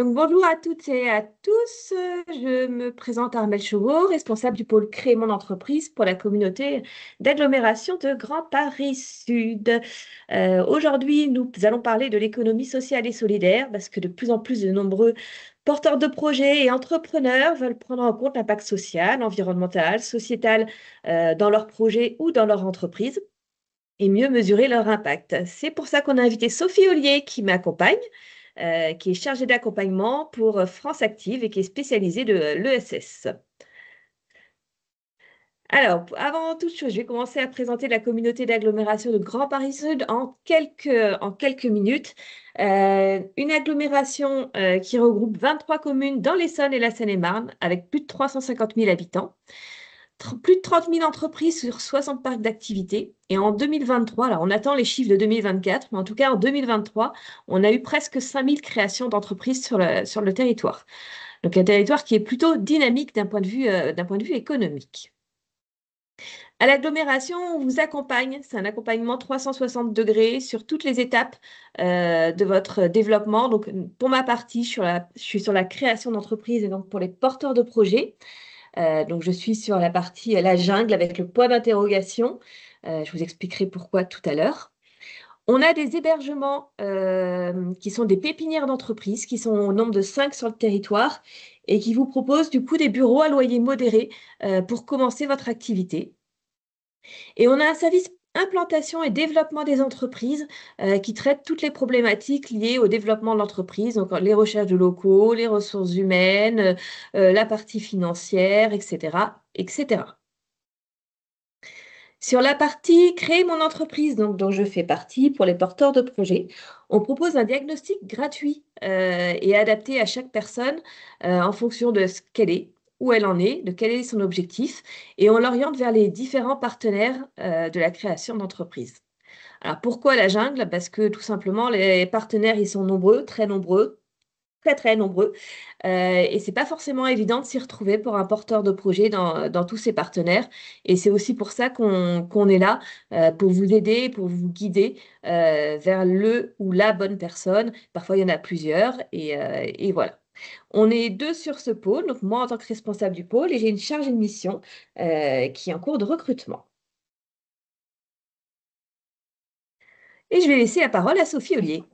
Donc, bonjour à toutes et à tous. Je me présente Armelle Chauveau, responsable du pôle Créer mon entreprise pour la communauté d'agglomération de Grand Paris Sud. Aujourd'hui, nous allons parler de l'économie sociale et solidaire parce que de plus en plus de nombreux porteurs de projets et entrepreneurs veulent prendre en compte l'impact social, environnemental, sociétal dans leurs projets ou dans leur entreprise et mieux mesurer leur impact. C'est pour ça qu'on a invité Sophie Ollier qui m'accompagne, qui est chargée d'accompagnement pour France Active et qui est spécialisée de l'ESS. Alors, avant toute chose, je vais commencer à présenter la communauté d'agglomération de Grand Paris Sud en quelques minutes. Une agglomération qui regroupe 23 communes dans l'Essonne et la Seine-et-Marne, avec plus de 350 000 habitants. Plus de 30 000 entreprises sur 60 parcs d'activité. Et en 2023, alors on attend les chiffres de 2024, mais en tout cas en 2023, on a eu presque 5 000 créations d'entreprises sur le territoire. Donc un territoire qui est plutôt dynamique d'un point de vue économique. À l'agglomération, on vous accompagne. C'est un accompagnement 360 degrés sur toutes les étapes de votre développement. Donc, pour ma partie, je suis sur la création d'entreprises et donc pour les porteurs de projets. Donc, je suis sur la partie la jungle avec le point d'interrogation. Je vous expliquerai pourquoi tout à l'heure. On a des hébergements qui sont des pépinières d'entreprise, qui sont au nombre de 5 sur le territoire et qui vous proposent du coup des bureaux à loyer modéré pour commencer votre activité. Et on a un service implantation et développement des entreprises qui traite toutes les problématiques liées au développement de l'entreprise, donc les recherches de locaux, les ressources humaines, la partie financière, etc., etc. Sur la partie créer mon entreprise, donc, dont je fais partie pour les porteurs de projets, on propose un diagnostic gratuit et adapté à chaque personne en fonction de ce qu'elle est, où elle en est, de quel est son objectif, et on l'oriente vers les différents partenaires de la création d'entreprise. Alors pourquoi la jungle? Parce que tout simplement, les partenaires, ils sont nombreux, très nombreux, très très nombreux. Et c'est pas forcément évident de s'y retrouver pour un porteur de projet dans tous ses partenaires. Et c'est aussi pour ça qu'on est là, pour vous aider, pour vous guider vers le ou la bonne personne. Parfois, il y en a plusieurs. Et voilà. On est deux sur ce pôle, donc moi en tant que responsable du pôle, et j'ai une chargée de mission qui est en cours de recrutement. Et je vais laisser la parole à Sophie Ollier.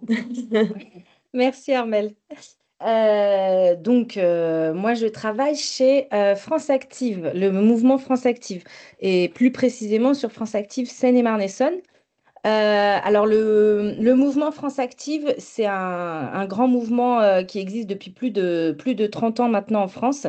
Merci Armel. Moi, je travaille chez France Active, le mouvement France Active, et plus précisément sur France Active Seine-et-Marne-Essonne. Alors, le mouvement France Active, c'est un grand mouvement qui existe depuis plus de 30 ans maintenant en France.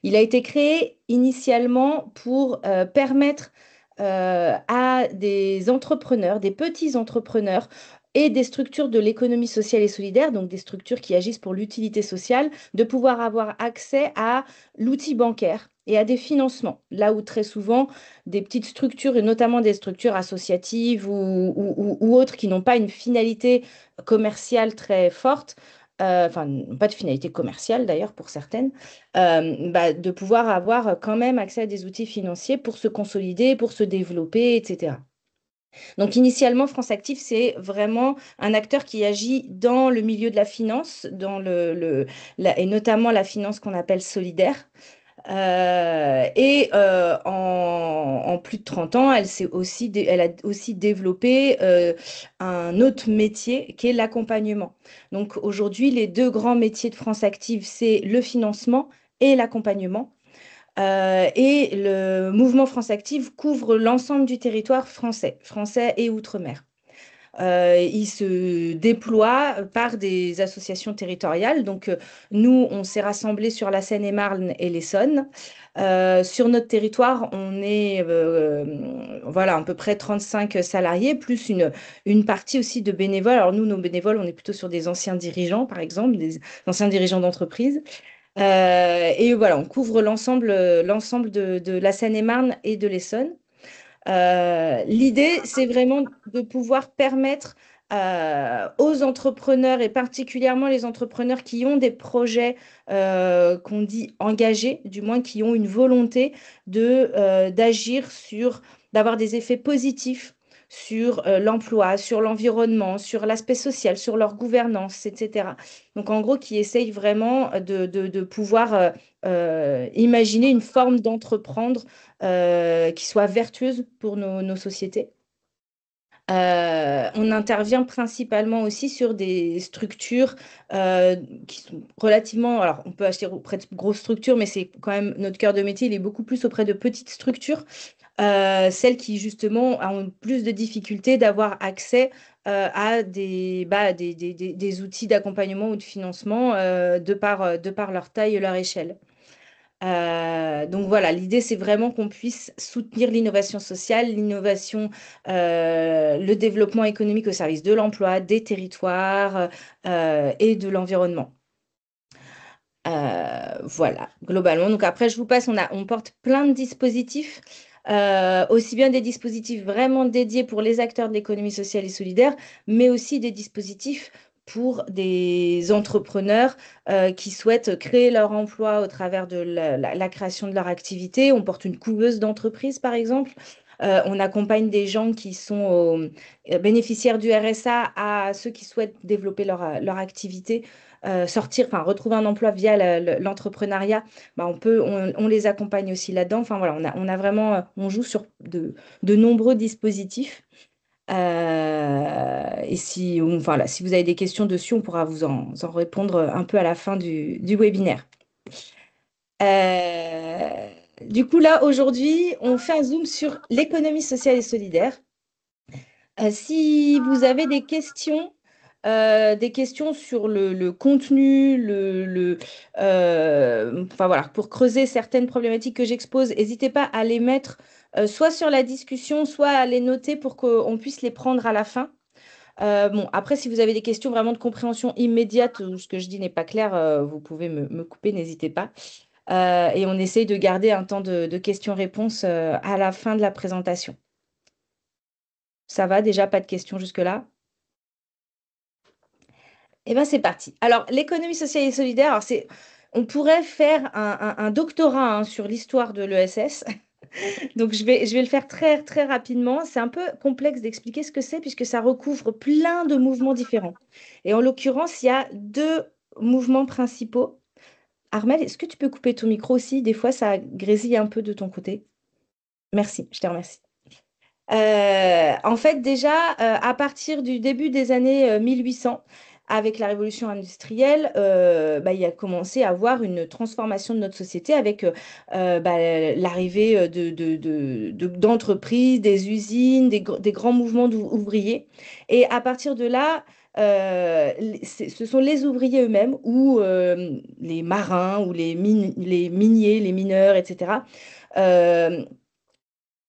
Il a été créé initialement pour permettre à des entrepreneurs, des petits entrepreneurs, et des structures de l'économie sociale et solidaire, donc des structures qui agissent pour l'utilité sociale, de pouvoir avoir accès à l'outil bancaire et à des financements. Là où très souvent, des petites structures, et notamment des structures associatives ou autres qui n'ont pas une finalité commerciale très forte, enfin, pas de finalité commerciale d'ailleurs pour certaines, de pouvoir avoir quand même accès à des outils financiers pour se consolider, pour se développer, etc. Donc initialement, France Active, c'est vraiment un acteur qui agit dans le milieu de la finance, et notamment la finance qu'on appelle solidaire. En plus de 30 ans, elle a aussi développé un autre métier qui est l'accompagnement. Donc aujourd'hui, les deux grands métiers de France Active, c'est le financement et l'accompagnement. Et le mouvement France Active couvre l'ensemble du territoire français et outre-mer. Il se déploie par des associations territoriales. Donc, nous, on s'est rassemblés sur la Seine-et-Marne et l'Essonne. Sur notre territoire, on est voilà, à peu près 35 salariés, plus une partie aussi de bénévoles. Alors, nous, nos bénévoles, on est plutôt sur des anciens dirigeants, par exemple, des anciens dirigeants d'entreprise. Et voilà, on couvre l'ensemble de la Seine-et-Marne et de l'Essonne. L'idée, c'est vraiment de pouvoir permettre aux entrepreneurs et particulièrement les entrepreneurs qui ont des projets qu'on dit engagés, du moins qui ont une volonté d'agir d'avoir des effets positifs sur l'emploi, sur l'environnement, sur l'aspect social, sur leur gouvernance, etc. Donc en gros, qui essayent vraiment de pouvoir imaginer une forme d'entreprendre qui soit vertueuse pour nos sociétés. On intervient principalement aussi sur des structures euh, qui sont relativement, alors on peut acheter auprès de grosses structures, mais c'est quand même notre cœur de métier, il est beaucoup plus auprès de petites structures, celles qui justement ont plus de difficultés d'avoir accès à des outils d'accompagnement ou de financement de par leur taille et leur échelle. Donc voilà, l'idée, c'est vraiment qu'on puisse soutenir l'innovation sociale, le développement économique au service de l'emploi, des territoires et de l'environnement. Voilà, globalement. Donc après, je vous passe, on porte plein de dispositifs, aussi bien des dispositifs vraiment dédiés pour les acteurs de l'économie sociale et solidaire, mais aussi des dispositifs pour des entrepreneurs qui souhaitent créer leur emploi au travers de la création de leur activité. On porte une couveuse d'entreprise, par exemple. On accompagne des gens qui sont bénéficiaires du RSA à ceux qui souhaitent développer leur activité sortir, enfin retrouver un emploi via l'entrepreneuriat, bah, on les accompagne aussi là-dedans. Enfin voilà, on a vraiment, on joue sur de nombreux dispositifs. Et enfin, là, si vous avez des questions dessus, on pourra vous en répondre un peu à la fin du webinaire. Du coup, là, aujourd'hui, on fait un zoom sur l'économie sociale et solidaire. Si vous avez des questions sur le contenu, enfin voilà, pour creuser certaines problématiques que j'expose, n'hésitez pas à les mettre soit sur la discussion, soit à les noter pour qu'on puisse les prendre à la fin. Bon, après, si vous avez des questions vraiment de compréhension immédiate ou ce que je dis n'est pas clair, vous pouvez me couper, n'hésitez pas. Et on essaye de garder un temps de questions-réponses à la fin de la présentation. Ça va déjà, pas de questions jusque-là? Eh bien, c'est parti. Alors, l'économie sociale et solidaire, on pourrait faire un doctorat sur l'histoire de l'ESS. Donc, je vais le faire très, très rapidement. C'est un peu complexe d'expliquer ce que c'est puisque ça recouvre plein de mouvements différents. Et en l'occurrence, il y a deux mouvements principaux. Armel, est-ce que tu peux couper ton micro aussi? Des fois, ça grésille un peu de ton côté. Merci, je te remercie. En fait, déjà, à partir du début des années 1800, avec la révolution industrielle, bah, il a commencé à avoir une transformation de notre société avec bah, l'arrivée d'entreprises, des usines, des grands mouvements ouvriers. Et à partir de là, ce sont les ouvriers eux-mêmes ou les marins ou les miniers, les mineurs, etc.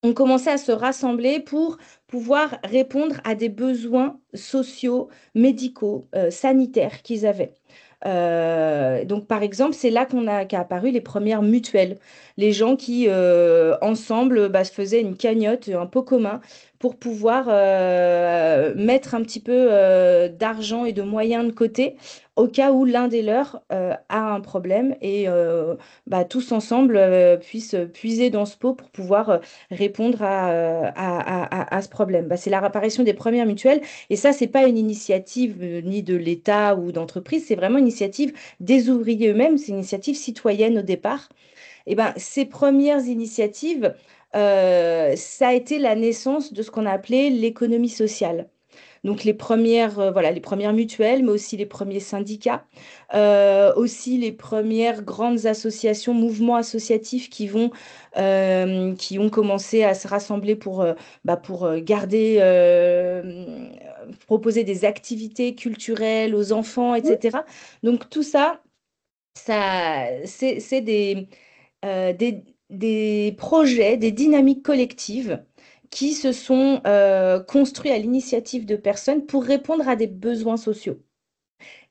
ont commencé à se rassembler pour pouvoir répondre à des besoins sociaux, médicaux, sanitaires qu'ils avaient. Donc, par exemple, c'est là qu'a apparu les premières mutuelles. Les gens qui, ensemble, bah, se faisaient une cagnotte, un pot commun, pour pouvoir mettre un petit peu d'argent et de moyens de côté au cas où l'un des leurs a un problème et bah, tous ensemble puissent puiser dans ce pot pour pouvoir répondre à ce problème. Bah, c'est la réapparition des premières mutuelles. Et ça, c'est pas une initiative ni de l'État ou d'entreprise, c'est vraiment une initiative des ouvriers eux-mêmes, c'est une initiative citoyenne au départ. Et ben, ces premières initiatives, ça a été la naissance de ce qu'on a appelé l'économie sociale. Donc voilà, les premières mutuelles, mais aussi les premiers syndicats, aussi les premières grandes associations, mouvements associatifs qui ont commencé à se rassembler pour garder, proposer des activités culturelles aux enfants, etc. Donc tout ça, c'est des projets, des dynamiques collectives qui se sont construits à l'initiative de personnes pour répondre à des besoins sociaux.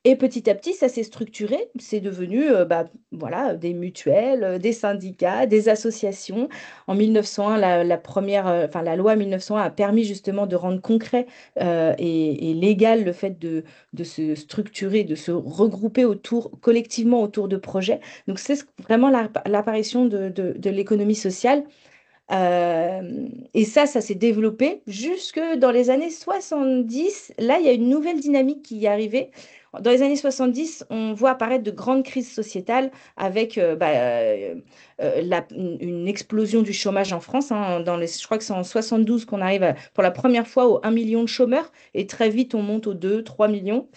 Et petit à petit, ça s'est structuré, c'est devenu bah, voilà, des mutuelles, des syndicats, des associations. En 1901, enfin, la loi 1901 a permis justement de rendre concret et légal le fait de se structurer, de se regrouper collectivement autour de projets. Donc c'est vraiment l'apparition de l'économie sociale. Et ça s'est développé jusque dans les années 70. Là, il y a une nouvelle dynamique qui est arrivée. Dans les années 70, on voit apparaître de grandes crises sociétales avec une explosion du chômage en France, hein. Je crois que c'est en 72 qu'on arrive pour la première fois aux 1 million de chômeurs et très vite on monte aux 2, 3 millions.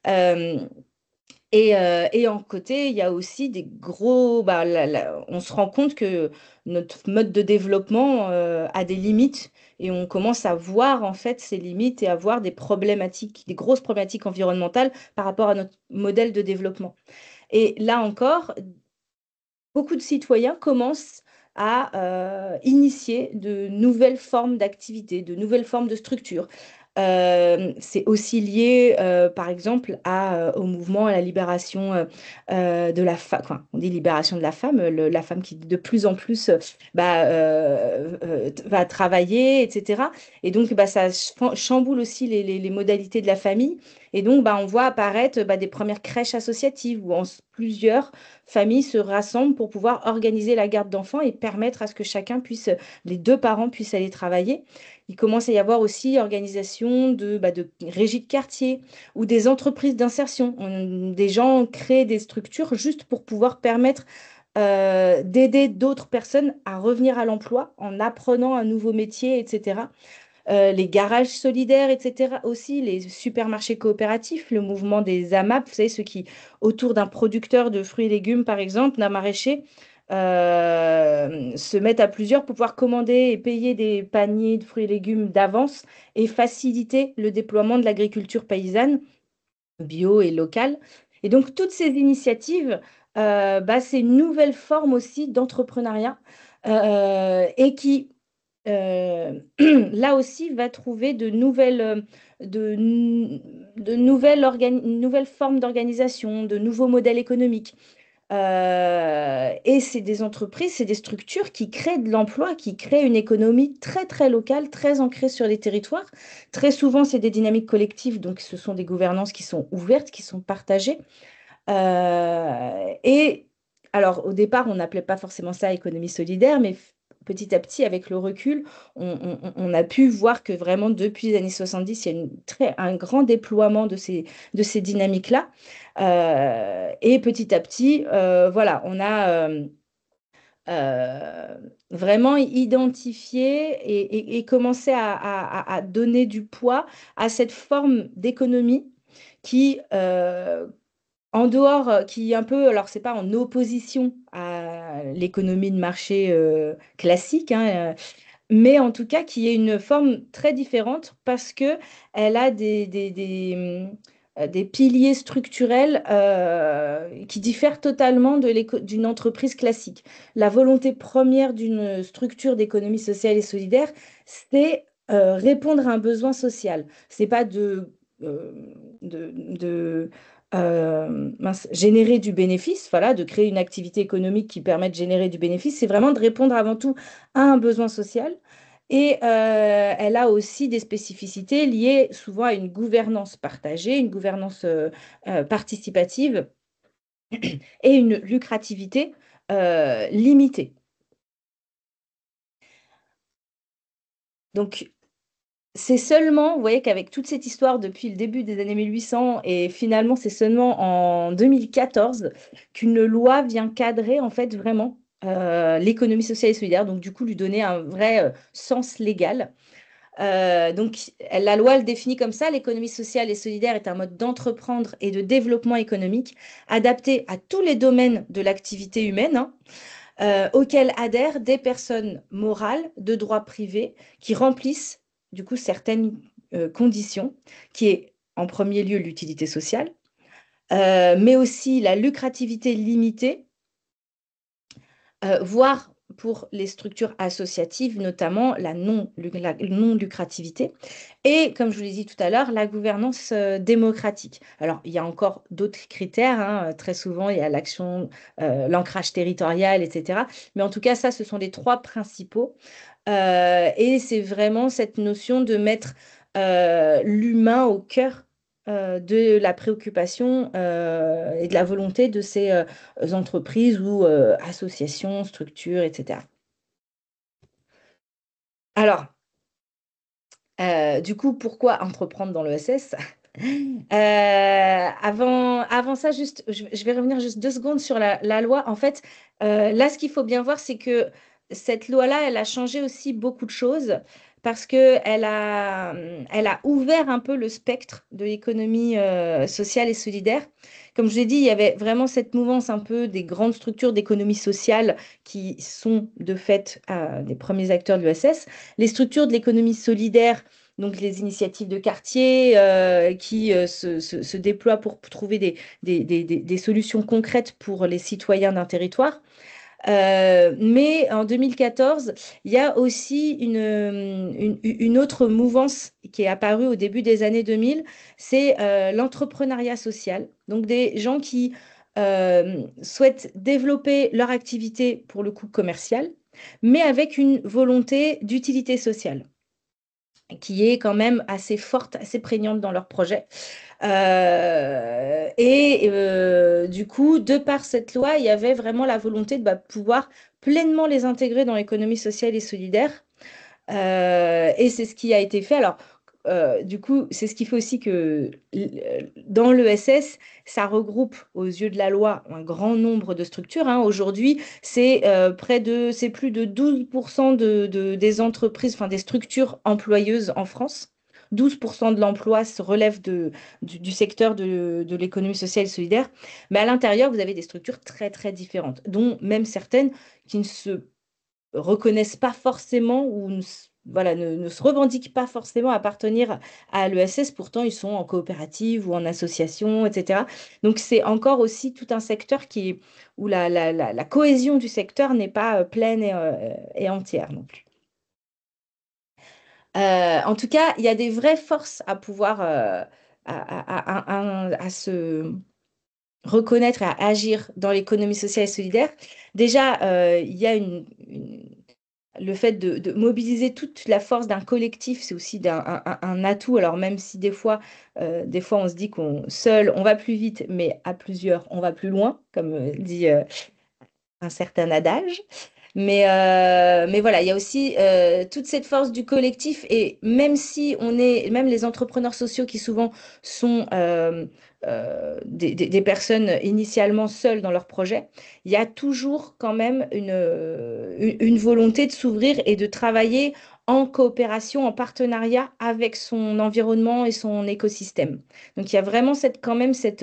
Euh, et en côté, il y a aussi des gros. Bah, on se rend compte que notre mode de développement a des limites et on commence à voir en fait ces limites et à voir des problématiques, des grosses problématiques environnementales par rapport à notre modèle de développement. Et là encore, beaucoup de citoyens commencent à initier de nouvelles formes d'activités, de nouvelles formes de structures. C'est aussi lié, par exemple, au mouvement, à la libération de la femme. Enfin, on dit libération de la femme, la femme qui de plus en plus va travailler, etc. Et donc, bah, ça chamboule aussi les modalités de la famille. Et donc, bah, on voit apparaître des premières crèches associatives où plusieurs familles se rassemblent pour pouvoir organiser la garde d'enfants et permettre à ce que les deux parents puissent aller travailler. Il commence à y avoir aussi organisation de régies de quartier ou des entreprises d'insertion. Des gens créent des structures juste pour pouvoir permettre d'aider d'autres personnes à revenir à l'emploi en apprenant un nouveau métier, etc. Les garages solidaires, etc. Aussi, les supermarchés coopératifs, le mouvement des AMAP, vous savez, ceux qui, autour d'un producteur de fruits et légumes, par exemple, d'un maraîcher, se mettent à plusieurs pour pouvoir commander et payer des paniers de fruits et légumes d'avance et faciliter le déploiement de l'agriculture paysanne, bio et locale. Et donc, toutes ces initiatives, c'est une nouvelle forme aussi d'entrepreneuriat et qui là aussi, va trouver de, nouvelles formes d'organisation, de nouveaux modèles économiques. Et c'est des entreprises, c'est des structures qui créent de l'emploi, qui créent une économie très, très locale, très ancrée sur les territoires. Très souvent, c'est des dynamiques collectives, donc ce sont des gouvernances qui sont ouvertes, qui sont partagées. Et alors, au départ, on n'appelait pas forcément ça économie solidaire, mais petit à petit, avec le recul, on a pu voir que vraiment, depuis les années 70, il y a un grand déploiement de ces dynamiques-là. Et petit à petit, voilà, on a vraiment identifié et commencé à donner du poids à cette forme d'économie qui, en dehors, qui est un peu, alors c'est pas en opposition à l'économie de marché classique, hein, mais en tout cas qui est une forme très différente parce que elle a des piliers structurels qui diffèrent totalement d'une entreprise classique. La volonté première d'une structure d'économie sociale et solidaire, c'est répondre à un besoin social. C'est pas euh, de générer du bénéfice, voilà, de créer une activité économique qui permet de générer du bénéfice. C'est vraiment de répondre avant tout à un besoin social. Et elle a aussi des spécificités liées souvent à une gouvernance partagée, une gouvernance participative et une lucrativité limitée. Donc, c'est seulement, vous voyez qu'avec toute cette histoire depuis le début des années 1800 et finalement c'est seulement en 2014 qu'une loi vient cadrer en fait vraiment l'économie sociale et solidaire, donc du coup lui donner un vrai sens légal. Donc la loi le définit comme ça, l'économie sociale et solidaire est un mode d'entreprendre et de développement économique adapté à tous les domaines de l'activité humaine, hein, auxquels adhèrent des personnes morales de droit privé qui remplissent du coup certaines conditions, qui est en premier lieu l'utilité sociale, mais aussi la lucrativité limitée, voire pour les structures associatives, notamment la non-lucrativité, et comme je vous l'ai dit tout à l'heure, la gouvernance démocratique. Alors, il y a encore d'autres critères, hein, très souvent, il y a l'action, l'ancrage territorial, etc. Mais en tout cas, ça, ce sont les trois principaux. Et c'est vraiment cette notion de mettre l'humain au cœur de la préoccupation et de la volonté de ces entreprises ou associations, structures, etc. Alors, du coup, pourquoi entreprendre dans l'ESS? Avant ça, juste, je vais revenir juste 2 secondes sur la loi. En fait, là, ce qu'il faut bien voir, c'est que cette loi-là, elle a changé aussi beaucoup de choses parce elle a ouvert un peu le spectre de l'économie sociale et solidaire. Comme je l'ai dit, il y avait vraiment cette mouvance un peu des grandes structures d'économie sociale qui sont de fait des premiers acteurs de l'ESS. Les structures de l'économie solidaire, donc les initiatives de quartier qui se déploient pour trouver des solutions concrètes pour les citoyens d'un territoire. Mais en 2014, il y a aussi une autre mouvance qui est apparue au début des années 2000, c'est l'entrepreneuriat social. Donc des gens qui souhaitent développer leur activité pour le coup commercial, mais avec une volonté d'utilité sociale qui est quand même assez forte, assez prégnante dans leur projet. Du coup, de par cette loi, il y avait vraiment la volonté de pouvoir pleinement les intégrer dans l'économie sociale et solidaire. Et c'est ce qui a été fait. Alors, du coup, c'est ce qui fait aussi que dans l'ESS, ça regroupe aux yeux de la loi un grand nombre de structures, hein. Aujourd'hui, c'est plus de 12% des entreprises, enfin des structures employeuses en France. 12% de l'emploi se relève du secteur de l'économie sociale et solidaire. Mais à l'intérieur, vous avez des structures très, très différentes, dont même certaines qui ne se reconnaissent pas forcément ou voilà, ne se revendiquent pas forcément appartenir à l'ESS, pourtant ils sont en coopérative ou en association, etc. Donc c'est encore aussi tout un secteur où la cohésion du secteur n'est pas pleine et entière non plus. En tout cas, il y a des vraies forces à pouvoir à se reconnaître et à agir dans l'économie sociale et solidaire. Déjà, il y a le fait de mobiliser toute la force d'un collectif, c'est aussi un atout. Alors même si des fois on se dit qu'on seul, on va plus vite, mais à plusieurs, on va plus loin, comme dit un certain adage. Mais voilà, il y a aussi toute cette force du collectif et même les entrepreneurs sociaux qui souvent sont des personnes initialement seules dans leur projet, il y a toujours quand même une volonté de s'ouvrir et de travailler en coopération, en partenariat avec son environnement et son écosystème. Donc il y a vraiment quand même cette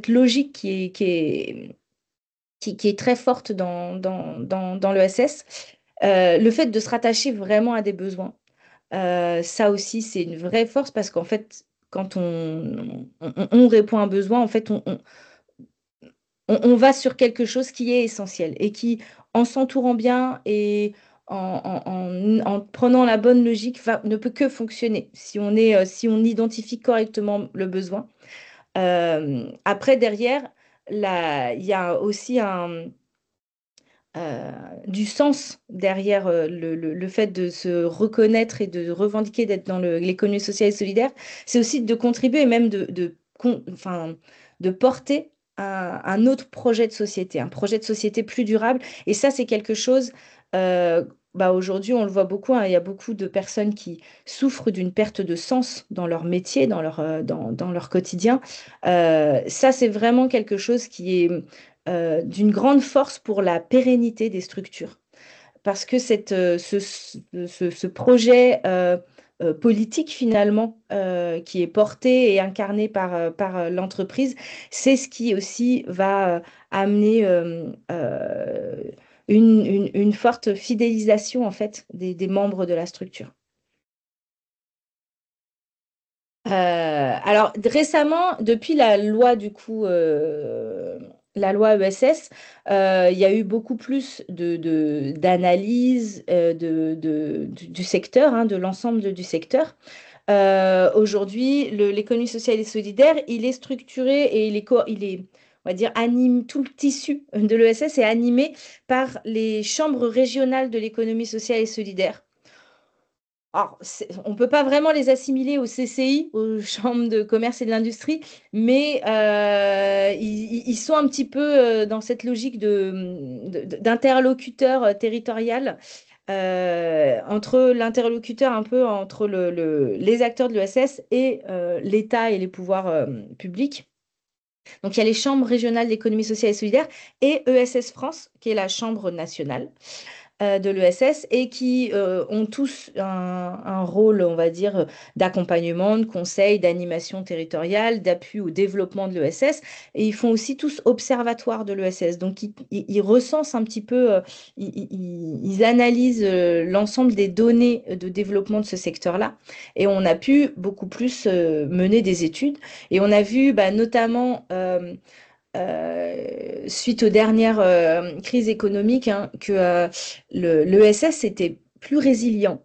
logique qui est très forte dans l'ESS. Le fait de se rattacher vraiment à des besoins, ça aussi, c'est une vraie force parce qu'en fait, quand on répond à un besoin, en fait, on va sur quelque chose qui est essentiel et qui, en s'entourant bien et en prenant la bonne logique, ne peut que fonctionner si on identifie correctement le besoin. Après, derrière, il y a aussi du sens derrière le fait de se reconnaître et de revendiquer d'être dans l'économie sociale et solidaire, c'est aussi de contribuer et même enfin, de porter un autre projet de société, un projet de société plus durable. Et ça, c'est quelque chose, aujourd'hui, on le voit beaucoup, hein, il y a beaucoup de personnes qui souffrent d'une perte de sens dans leur métier, dans leur quotidien. Ça, c'est vraiment quelque chose qui est d'une grande force pour la pérennité des structures. Parce que ce projet politique, finalement, qui est porté et incarné par l'entreprise, c'est ce qui aussi va amener une forte fidélisation, en fait, des membres de la structure. Alors récemment, depuis la loi du coup, la loi ESS, il y a eu beaucoup plus d'analyse du secteur, hein, de l'ensemble du secteur. Aujourd'hui, l'économie sociale et solidaire, il est structuré et on va dire, tout le tissu de l'ESS est animé par les chambres régionales de l'économie sociale et solidaire. Alors, on ne peut pas vraiment les assimiler au CCI, aux chambres de commerce et de l'industrie, mais ils sont un petit peu dans cette logique d'interlocuteur territorial entre l'interlocuteur un peu entre les acteurs de l'ESS et l'État et les pouvoirs publics. Donc, il y a les chambres régionales d'économie sociale et solidaire et ESS France, qui est la chambre nationale de l'ESS et qui ont tous un rôle, on va dire, d'accompagnement, de conseil, d'animation territoriale, d'appui au développement de l'ESS. Et ils font aussi tous observatoire de l'ESS. Donc, ils recensent un petit peu, ils analysent l'ensemble des données de développement de ce secteur-là. Et on a pu beaucoup plus mener des études. Et on a vu notamment suite aux dernières crises économiques, hein, que l'ESS était plus résilient.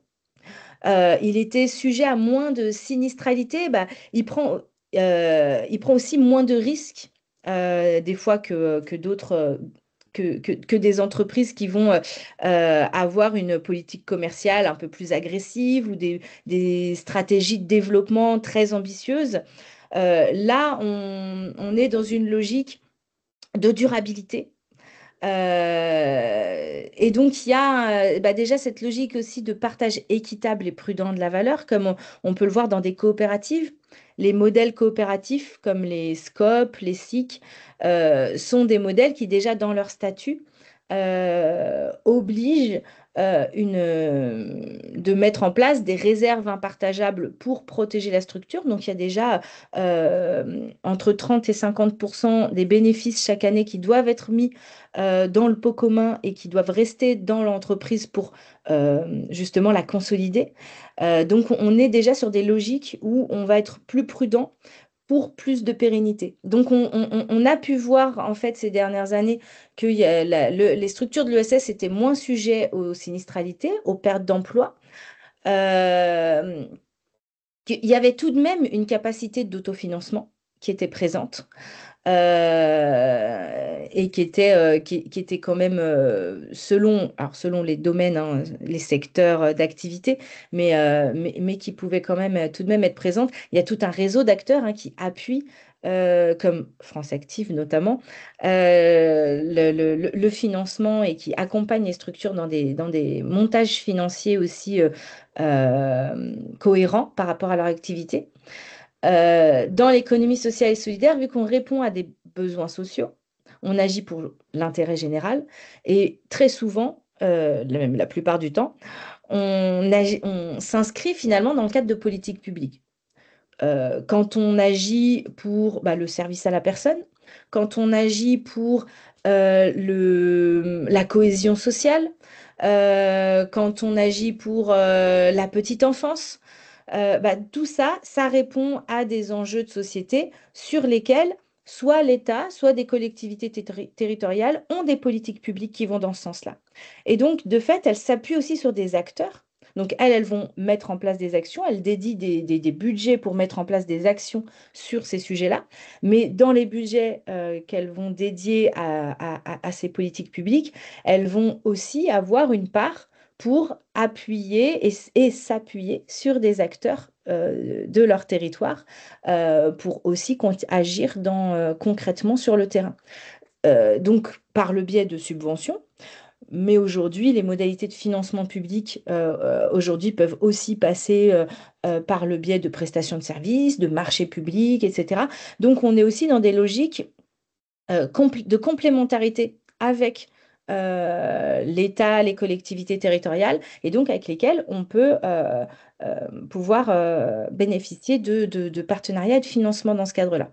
Il était sujet à moins de sinistralité. Il prend aussi moins de risques, des fois que d'autres. Que des entreprises qui vont avoir une politique commerciale un peu plus agressive ou des stratégies de développement très ambitieuses. Là, on est dans une logique de durabilité. Et donc, il y a déjà cette logique aussi de partage équitable et prudent de la valeur, comme on peut le voir dans des coopératives. Les modèles coopératifs, comme les SCOP, les SIC, sont des modèles qui, déjà dans leur statut, obligent de mettre en place des réserves impartageables pour protéger la structure. Donc, il y a déjà entre 30 et 50% des bénéfices chaque année qui doivent être mis dans le pot commun et qui doivent rester dans l'entreprise pour justement la consolider. Donc, on est déjà sur des logiques où on va être plus prudent pour plus de pérennité. Donc, on a pu voir en fait ces dernières années que les structures de l'ESS étaient moins sujets aux sinistralités, aux pertes d'emploi. Euh, qu'il y avait tout de même une capacité d'autofinancement qui était présente et qui était quand même alors selon les domaines, hein, les secteurs d'activité, mais qui pouvait quand même tout de même être présente. Il y a tout un réseau d'acteurs, hein, qui appuient, comme France Active notamment, le financement et qui accompagnent les structures dans des montages financiers aussi cohérents par rapport à leur activité. Dans l'économie sociale et solidaire, vu qu'on répond à des besoins sociaux, on agit pour l'intérêt général et très souvent, même la plupart du temps, on s'inscrit finalement dans le cadre de politiques publiques. Quand on agit pour le service à la personne, quand on agit pour la cohésion sociale, quand on agit pour la petite enfance, tout ça, ça répond à des enjeux de société sur lesquels soit l'État, soit des collectivités territoriales ont des politiques publiques qui vont dans ce sens-là. Et donc, de fait, elles s'appuient aussi sur des acteurs. Donc, elles vont mettre en place des actions, elles dédient des budgets pour mettre en place des actions sur ces sujets-là. Mais dans les budgets qu'elles vont dédier à ces politiques publiques, elles vont aussi avoir une part pour appuyer et s'appuyer sur des acteurs de leur territoire pour aussi agir concrètement sur le terrain. Donc, par le biais de subventions, mais aujourd'hui, les modalités de financement public aujourd'hui peuvent aussi passer par le biais de prestations de services, de marchés publics, etc. Donc, on est aussi dans des logiques de complémentarité avec l'État, les collectivités territoriales, et donc avec lesquelles on peut pouvoir bénéficier de partenariats et de financement dans ce cadre-là.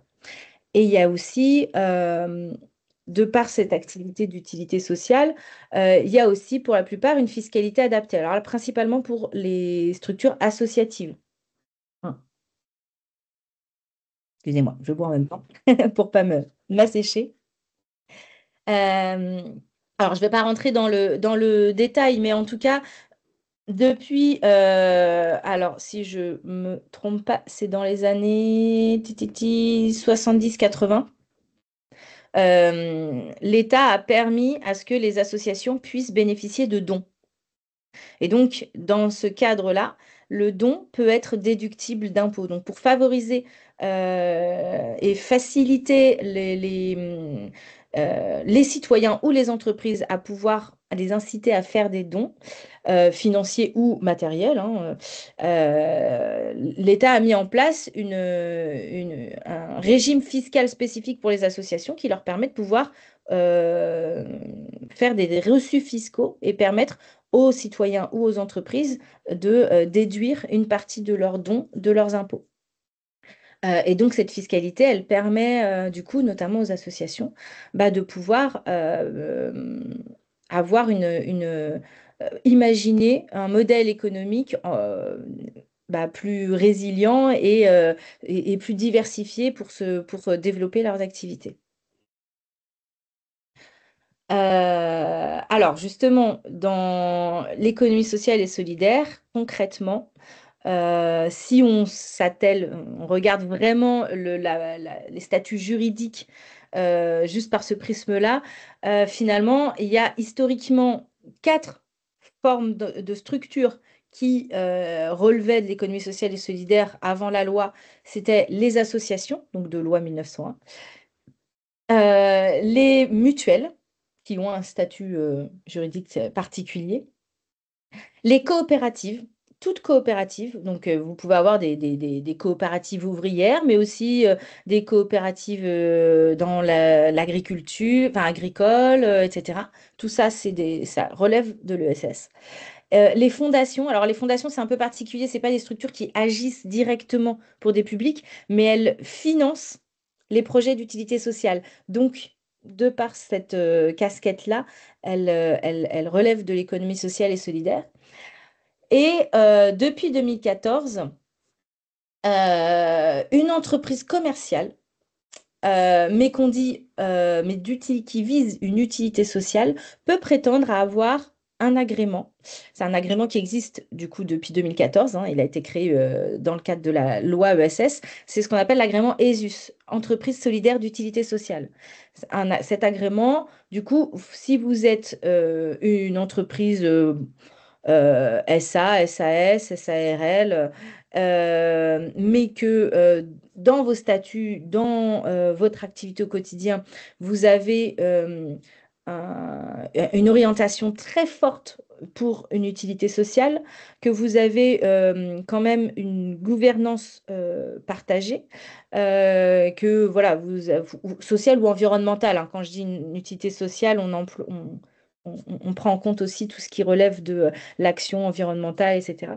Et il y a aussi, de par cette activité d'utilité sociale, il y a aussi pour la plupart une fiscalité adaptée. Alors là, principalement pour les structures associatives. Hein, excusez-moi, je bois en même temps pour pas m'assécher. Euh, alors, je ne vais pas rentrer dans le détail, mais en tout cas, depuis, alors si je me trompe pas, c'est dans les années 70-80. L'État a permis à ce que les associations puissent bénéficier de dons. Et donc, dans ce cadre-là, le don peut être déductible d'impôts. Donc, pour favoriser et faciliter les citoyens ou les entreprises à les inciter à faire des dons financiers ou matériels, hein. L'État a mis en place un régime fiscal spécifique pour les associations qui leur permet de pouvoir euh, faire des reçus fiscaux et permettre aux citoyens ou aux entreprises de déduire une partie de leurs dons de leurs impôts. Et donc, cette fiscalité, elle permet, du coup, notamment aux associations, bah, de pouvoir avoir imaginer un modèle économique bah, plus résilient et plus diversifié pour développer leurs activités. Alors, justement, dans l'économie sociale et solidaire, concrètement, si on regarde vraiment les statuts juridiques juste par ce prisme-là, finalement, il y a historiquement quatre formes de structures qui relevaient de l'économie sociale et solidaire avant la loi. C'était les associations, donc de loi 1901, les mutuelles, qui ont un statut juridique particulier, les coopératives, toutes coopératives, donc vous pouvez avoir des coopératives ouvrières, mais aussi des coopératives dans l'agriculture, enfin agricole, etc. Tout ça, ça relève de l'ESS. Les fondations, alors les fondations, c'est un peu particulier, c'est pas des structures qui agissent directement pour des publics, mais elles financent les projets d'utilité sociale. Donc, de par cette casquette-là, elles relèvent de l'économie sociale et solidaire. Et depuis 2014, une entreprise commerciale, qui vise une utilité sociale, peut prétendre à avoir un agrément. C'est un agrément qui existe du coup depuis 2014, hein. Il a été créé dans le cadre de la loi ESS. C'est ce qu'on appelle l'agrément ESUS, Entreprise solidaire d'utilité sociale. Cet agrément, du coup, si vous êtes une entreprise SA, SAS, SARL, mais que dans vos statuts, dans votre activité au quotidien, vous avez une orientation très forte pour une utilité sociale, que vous avez quand même une gouvernance partagée, que voilà, sociale ou environnementale, hein. Quand je dis une utilité sociale, on prend en compte aussi tout ce qui relève de l'action environnementale, etc.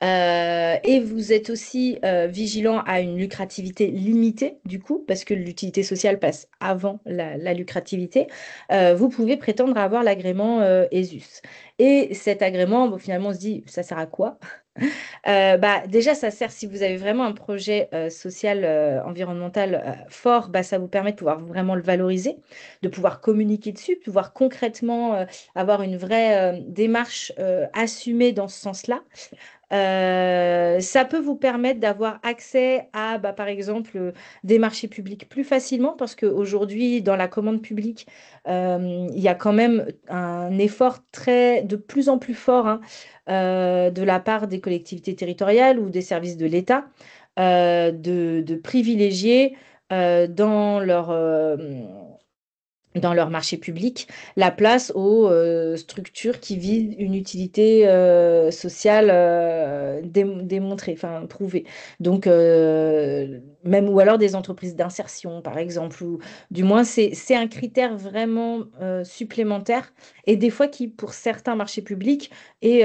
Et vous êtes aussi vigilant à une lucrativité limitée, du coup, parce que l'utilité sociale passe avant la lucrativité. Vous pouvez prétendre à avoir l'agrément ESUS. Et cet agrément, bon, finalement, on se dit, ça sert à quoi? Bah, déjà, ça sert si vous avez vraiment un projet social, environnemental fort, bah, ça vous permet de pouvoir vraiment le valoriser, de pouvoir communiquer dessus, de pouvoir concrètement avoir une vraie démarche assumée dans ce sens-là. Ça peut vous permettre d'avoir accès à, bah, par exemple, des marchés publics plus facilement parce qu'aujourd'hui, dans la commande publique, il y a quand même un effort de plus en plus fort, hein, de la part des collectivités territoriales ou des services de l'État de privilégier dans leur marché public, la place aux structures qui visent une utilité sociale démontrée, enfin prouvée. Donc, même ou alors des entreprises d'insertion, par exemple, ou du moins, c'est un critère vraiment supplémentaire et des fois qui, pour certains marchés publics, est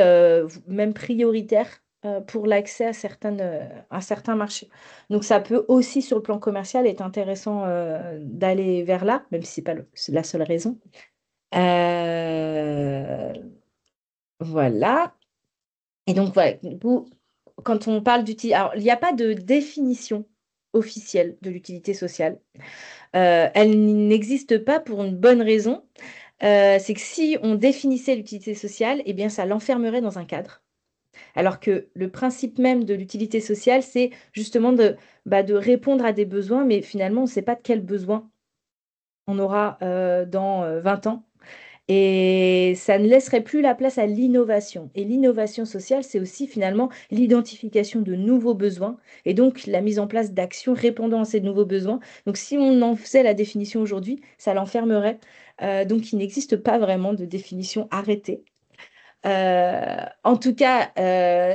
même prioritaire pour l'accès à certains marchés. Donc ça peut aussi, sur le plan commercial, être intéressant d'aller vers là, même si ce n'est pas c'est la seule raison. Euh, voilà. Et donc, voilà, quand on parle d'utilité, alors il n'y a pas de définition officielle de l'utilité sociale. Elle n'existe pas pour une bonne raison. C'est que si on définissait l'utilité sociale, eh bien, ça l'enfermerait dans un cadre. Alors que le principe même de l'utilité sociale, c'est justement de répondre à des besoins, mais finalement, on ne sait pas de quels besoins on aura dans 20 ans. Et ça ne laisserait plus la place à l'innovation. Et l'innovation sociale, c'est aussi finalement l'identification de nouveaux besoins et donc la mise en place d'actions répondant à ces nouveaux besoins. Donc si on en faisait la définition aujourd'hui, ça l'enfermerait. Donc il n'existe pas vraiment de définition arrêtée. En tout cas,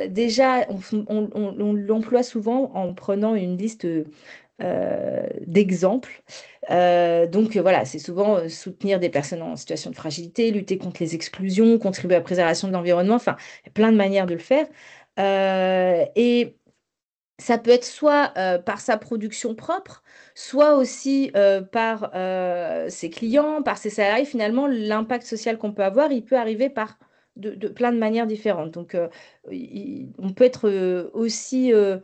déjà, on l'emploie souvent en prenant une liste d'exemples. Donc voilà, c'est souvent soutenir des personnes en situation de fragilité, lutter contre les exclusions, contribuer à la préservation de l'environnement, enfin, il y a plein de manières de le faire. Et ça peut être soit par sa production propre, soit aussi par ses clients, par ses salariés. Finalement, l'impact social qu'on peut avoir, il peut arriver par de plein de manières différentes. Donc, on peut être aussi euh,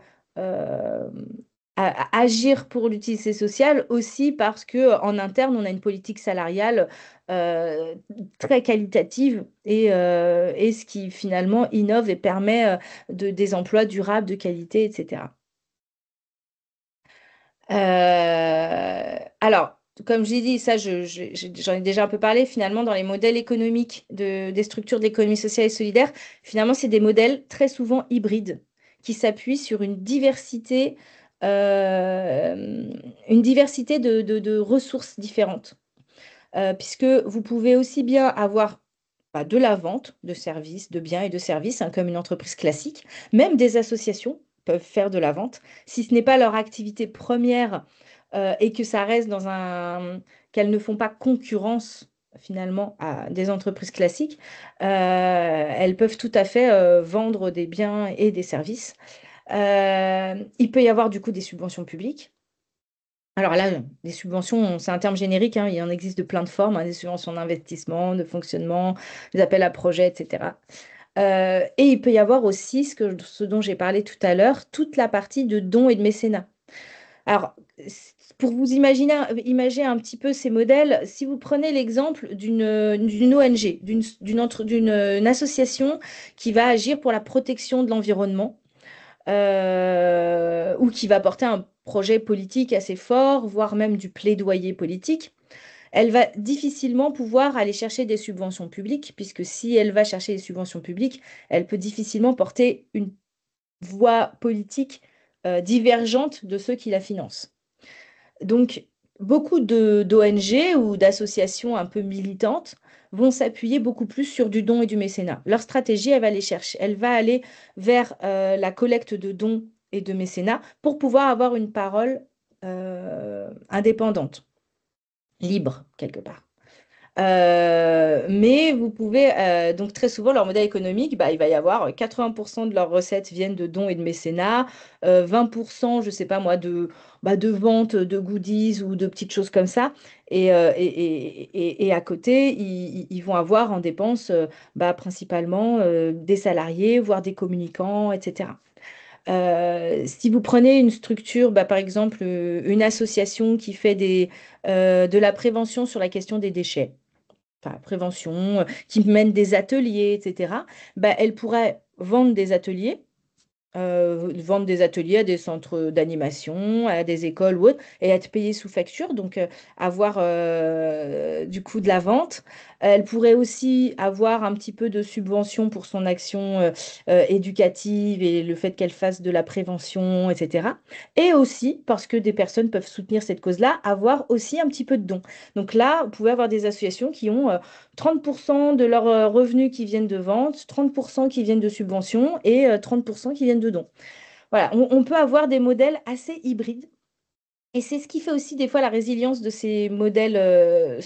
agir pour l'utilité sociale aussi parce que en interne, on a une politique salariale euh, très qualitative et ce qui finalement innove et permet des emplois durables, de qualité, etc. Alors, comme j'ai dit, ça, j'en ai déjà un peu parlé, finalement, dans les modèles économiques des structures de l'économie sociale et solidaire, finalement, c'est des modèles très souvent hybrides qui s'appuient sur euh, une diversité de ressources différentes. Puisque vous pouvez aussi bien avoir de la vente de services, de biens et de services, hein, comme une entreprise classique. Même des associations peuvent faire de la vente. Si ce n'est pas leur activité première et que ça reste qu'elles ne font pas concurrence finalement à des entreprises classiques, elles peuvent tout à fait vendre des biens et des services. Il peut y avoir du coup des subventions publiques. Alors là, des subventions, c'est un terme générique, hein, il en existe de plein de formes, hein, des subventions d'investissement, de fonctionnement, des appels à projets, etc. Et il peut y avoir aussi ce dont j'ai parlé tout à l'heure, toute la partie de dons et de mécénat. Alors, pour vous imaginer un petit peu ces modèles, si vous prenez l'exemple d'une ONG, d'une association qui va agir pour la protection de l'environnement, ou qui va porter un projet politique assez fort, voire même du plaidoyer politique, elle va difficilement pouvoir aller chercher des subventions publiques, puisque si elle va chercher des subventions publiques, elle peut difficilement porter une voix politique divergente de ceux qui la financent. Donc, beaucoup d'ONG ou d'associations un peu militantes vont s'appuyer beaucoup plus sur du don et du mécénat. Leur stratégie, elle va aller chercher, elle va aller vers la collecte de dons et de mécénat pour pouvoir avoir une parole indépendante, libre quelque part. Mais vous pouvez, donc très souvent, leur modèle économique, il va y avoir 80% de leurs recettes viennent de dons et de mécénat, 20%, je sais pas moi, de ventes de goodies ou de petites choses comme ça. Et à côté, ils vont avoir en dépenses principalement des salariés, voire des communicants, etc. Si vous prenez une structure, par exemple une association qui fait de la prévention sur la question des déchets, enfin, prévention, qui mène des ateliers, etc., elle pourrait vendre des ateliers à des centres d'animation, à des écoles ou autres, et être payée sous facture, donc avoir du coup de la vente. Elle pourrait aussi avoir un petit peu de subvention pour son action éducative et le fait qu'elle fasse de la prévention, etc. Et aussi, parce que des personnes peuvent soutenir cette cause-là, avoir aussi un petit peu de dons. Donc là, vous pouvez avoir des associations qui ont 30% de leurs revenus qui viennent de vente, 30% qui viennent de subventions et 30% qui viennent de dons. Voilà, on peut avoir des modèles assez hybrides. Et c'est ce qui fait aussi des fois la résilience de ces modèles euh,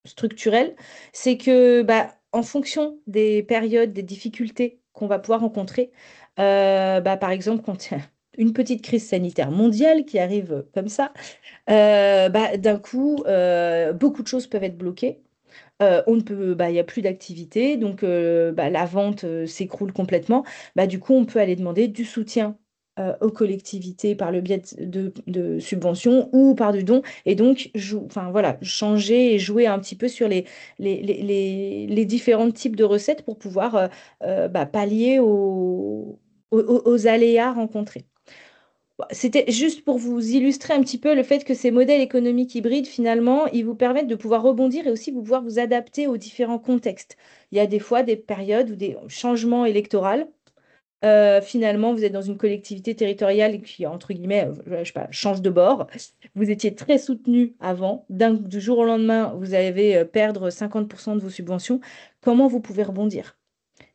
structurels. C'est que en fonction des périodes, des difficultés qu'on va pouvoir rencontrer, par exemple, quand il y a une petite crise sanitaire mondiale qui arrive comme ça, d'un coup, beaucoup de choses peuvent être bloquées. On ne peut, il y a plus d'activité, donc la vente s'écroule complètement. Du coup, on peut aller demander du soutien aux collectivités par le biais de subventions ou par du don, et donc enfin, voilà, changer et jouer un petit peu sur les différents types de recettes pour pouvoir pallier aux aléas rencontrés. C'était juste pour vous illustrer un petit peu le fait que ces modèles économiques hybrides, finalement, ils vous permettent de pouvoir rebondir et aussi vous pouvoir vous adapter aux différents contextes. Il y a des fois des périodes ou des changements électoraux. Finalement, vous êtes dans une collectivité territoriale qui, entre guillemets, je sais pas, change de bord. Vous étiez très soutenu avant. Du jour au lendemain, vous avez perdre 50% de vos subventions. Comment vous pouvez rebondir?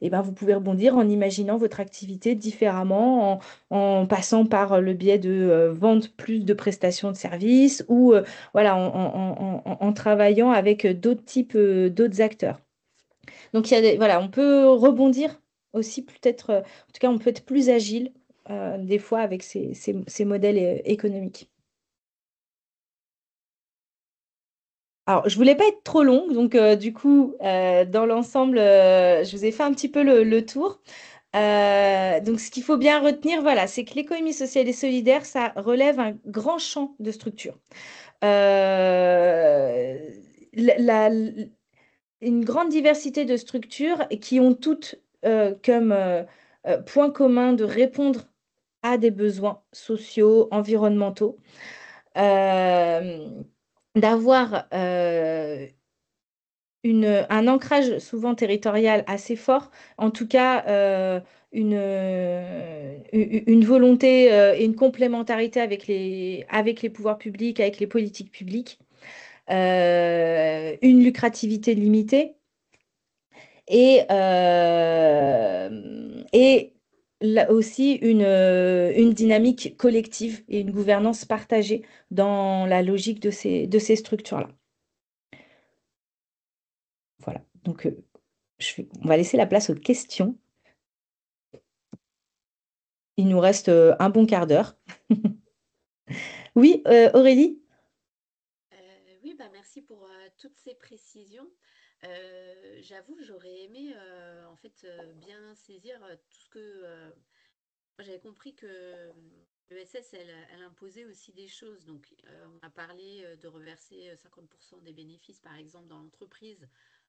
Eh ben, vous pouvez rebondir en imaginant votre activité différemment, en passant par le biais de vendre plus de prestations de services ou voilà, en travaillant avec d'autres types, d'autres acteurs. Donc, voilà, on peut rebondir aussi peut-être, en tout cas, on peut être plus agile des fois avec ces modèles économiques. Alors, je voulais pas être trop longue, donc du coup, dans l'ensemble, je vous ai fait un petit peu le tour. Donc, ce qu'il faut bien retenir, voilà, c'est que l'économie sociale et solidaire, ça relève un grand champ de structures. Euh, la- la- une grande diversité de structures qui ont toutes comme point commun de répondre à des besoins sociaux, environnementaux, euh, d'avoir un ancrage souvent territorial assez fort, en tout cas une volonté et une complémentarité avec les pouvoirs publics, avec les politiques publiques, une lucrativité limitée et là aussi une dynamique collective et une gouvernance partagée dans la logique de ces structures-là. Voilà, donc on va laisser la place aux questions. Il nous reste un bon quart d'heure. Oui, Aurélie? Oui, bah merci pour toutes ces précisions. J'avoue, j'aurais aimé en fait bien saisir tout ce que moi, j'avais compris que l'ESS, elle imposait aussi des choses. Donc, on a parlé de reverser 50% des bénéfices, par exemple, dans l'entreprise,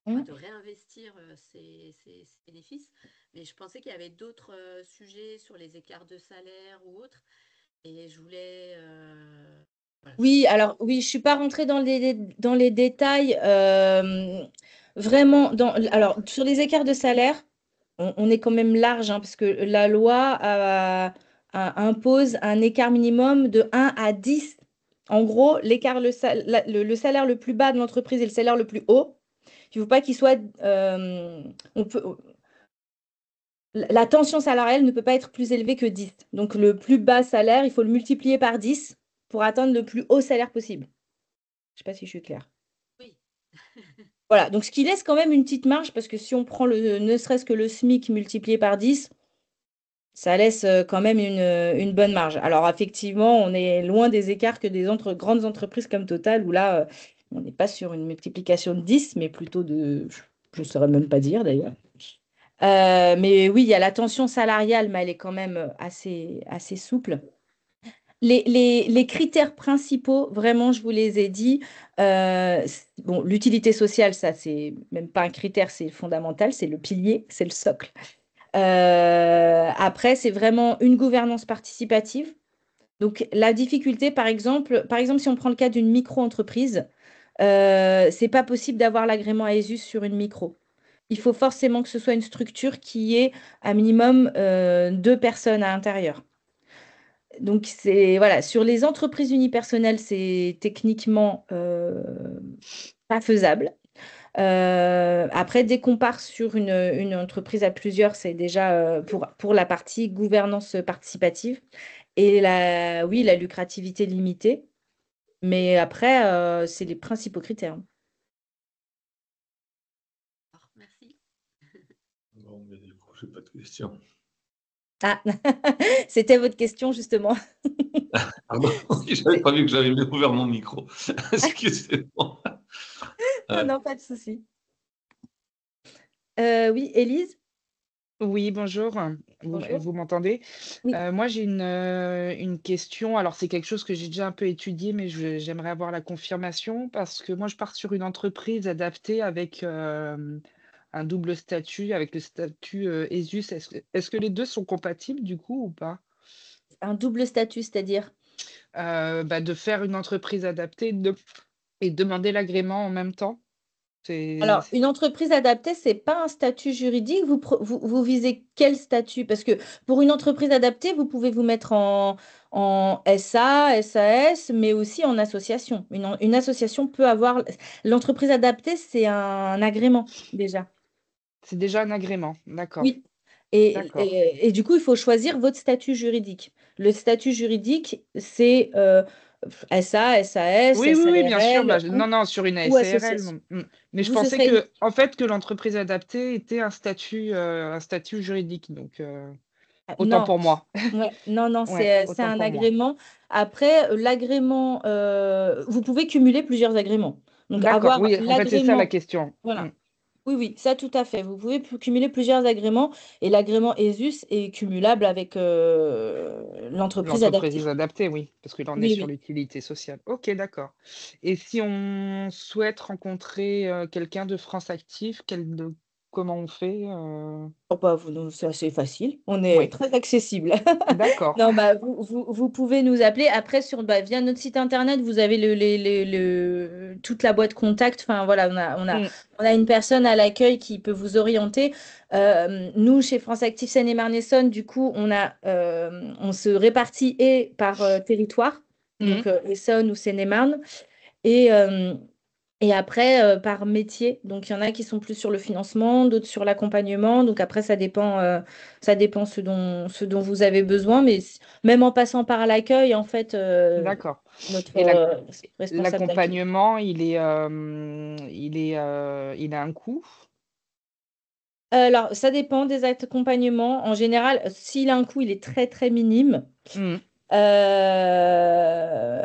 enfin, Hmm. de réinvestir ces bénéfices. Mais je pensais qu'il y avait d'autres sujets sur les écarts de salaire ou autres. Et je voulais, voilà, Oui, alors oui, je suis pas rentrée dans les détails. Vraiment, alors sur les écarts de salaire, on est quand même large, hein, parce que la loi impose un écart minimum de 1 à 10. En gros, le salaire le plus bas de l'entreprise et le salaire le plus haut, il ne faut pas qu'il soit... on peut, la tension salariale ne peut pas être plus élevée que 10. Donc le plus bas salaire, il faut le multiplier par 10 pour atteindre le plus haut salaire possible. Je ne sais pas si je suis claire. oui. Voilà, donc ce qui laisse quand même une petite marge, parce que si on prend ne serait-ce que le SMIC multiplié par 10, ça laisse quand même une bonne marge. Alors effectivement, on est loin des écarts que des grandes entreprises comme Total, où là, on n'est pas sur une multiplication de 10, mais plutôt je ne saurais même pas dire d'ailleurs. Mais oui, il y a la tension salariale, mais elle est quand même assez souple. Les critères principaux, vraiment, je vous les ai dit. Bon, l'utilité sociale, ça, c'est même pas un critère, c'est fondamental, c'est le pilier, c'est le socle. Après, c'est vraiment une gouvernance participative. Donc, la difficulté, par exemple, si on prend le cas d'une micro-entreprise, c'est pas possible d'avoir l'agrément ESUS sur une micro. Il faut forcément que ce soit une structure qui ait un minimum 2 personnes à l'intérieur. Donc, c'est voilà, sur les entreprises unipersonnelles, c'est techniquement pas faisable. Après, dès qu'on part sur une entreprise à plusieurs, c'est déjà pour la partie gouvernance participative. Et oui, la lucrativité limitée. Mais après, c'est les principaux critères. Alors, merci. Bon, mais du coup, j'ai pas de questions. Ah, c'était votre question justement. Pardon, j'avais pas vu que j'avais ouvert mon micro. Excusez-moi. Ah non, pas de souci. Oui, Élise? Oui, bonjour. Bonjour. Vous m'entendez? Oui. Moi, j'ai une question. Alors, c'est quelque chose que j'ai déjà un peu étudié, mais j'aimerais avoir la confirmation parce que moi, je pars sur une entreprise adaptée avec un double statut, avec le statut ESUS. Est-ce que les deux sont compatibles du coup ou pas? un double statut, c'est-à-dire? De faire une entreprise adaptée et demander l'agrément en même temps. C'est Alors, une entreprise adaptée, c'est pas un statut juridique. Vous visez quel statut? Parce que pour une entreprise adaptée, vous pouvez vous mettre en SA, SAS, mais aussi en association. Une association peut avoir... L'entreprise adaptée, c'est un agrément déjà. c'est déjà un agrément. D'accord, Oui. Et, d'accord. et du coup, il faut choisir votre statut juridique. Le statut juridique, c'est SA, SAS, Oui, oui, oui, bien sûr. SARL Non, non, sur une ou ASARL, association. non. Mais je Vous, ce pensais serait une... que, en fait, que l'entreprise adaptée était un statut juridique. Donc, autant Non, pour moi. ouais, non, Ouais, c'est autant un pour moi. agrément. Après, l'agrément, vous pouvez cumuler plusieurs agréments. Donc, D'accord, avoir oui, en fait, c'est ça la l'agrément, question. voilà. Oui, oui, ça tout à fait. Vous pouvez cumuler plusieurs agréments et l'agrément ESUS est cumulable avec l'entreprise adaptée. L'entreprise adaptée, oui, parce que là, on est Oui, sur oui. l'utilité sociale. Ok, d'accord. Et si on souhaite rencontrer quelqu'un de France Active, comment on fait Oh, bah, c'est assez facile. On est Oui, très accessible. d'accord. Non, bah, vous pouvez nous appeler. Après, via notre site internet, vous avez toute la boîte contact. Enfin, voilà, Mm, on a une personne à l'accueil qui peut vous orienter. Nous, chez France Active Seine-et-Marne-Essonne, du coup, on se répartit et par territoire, mm. donc Essonne ou Seine-et-Marne. Et après, par métier. Donc, il y en a qui sont plus sur le financement, d'autres sur l'accompagnement. Donc, après, ça dépend ce dont vous avez besoin. Mais même en passant par l'accueil, en fait, D'accord. notre Et responsable d'accueil. l'accompagnement, il a un coût? Alors, ça dépend des accompagnements. En général, s'il a un coût, il est très, très minime. Mm.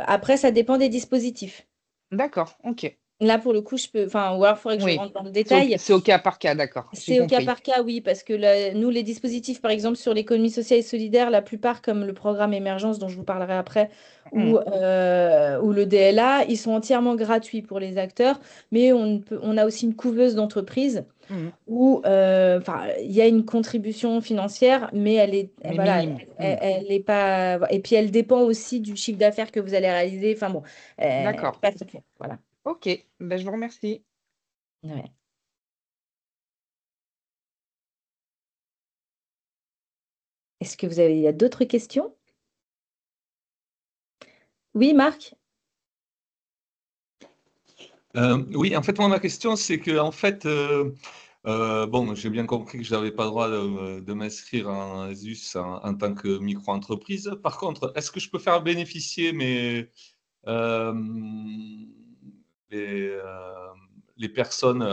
Après, ça dépend des dispositifs. D'accord, ok. Là, pour le coup, enfin, ou alors, il faudrait que je Oui, rentre dans le détail. c'est au cas par cas, d'accord, j'ai C'est au cas compris. par cas, oui, parce que nous, les dispositifs, par exemple, sur l'économie sociale et solidaire, la plupart, comme le programme Émergence, dont je vous parlerai après, Mm, ou le DLA, ils sont entièrement gratuits pour les acteurs, mais on a aussi une couveuse d'entreprise mm. où enfin, il y a une contribution financière, mais Mais voilà, minime. Mm. elle est pas... Et puis, elle dépend aussi du chiffre d'affaires que vous allez réaliser. Enfin bon, D'accord. pas très clair, voilà. Ok, ben, je vous remercie. Ouais. Il y a d'autres questions? Oui, Marc? Oui, en fait, moi, ma question, c'est que, en fait, bon, j'ai bien compris que je n'avais pas le droit de m'inscrire en ZUS en tant que micro-entreprise. Par contre, est-ce que je peux faire bénéficier euh, les, euh, les personnes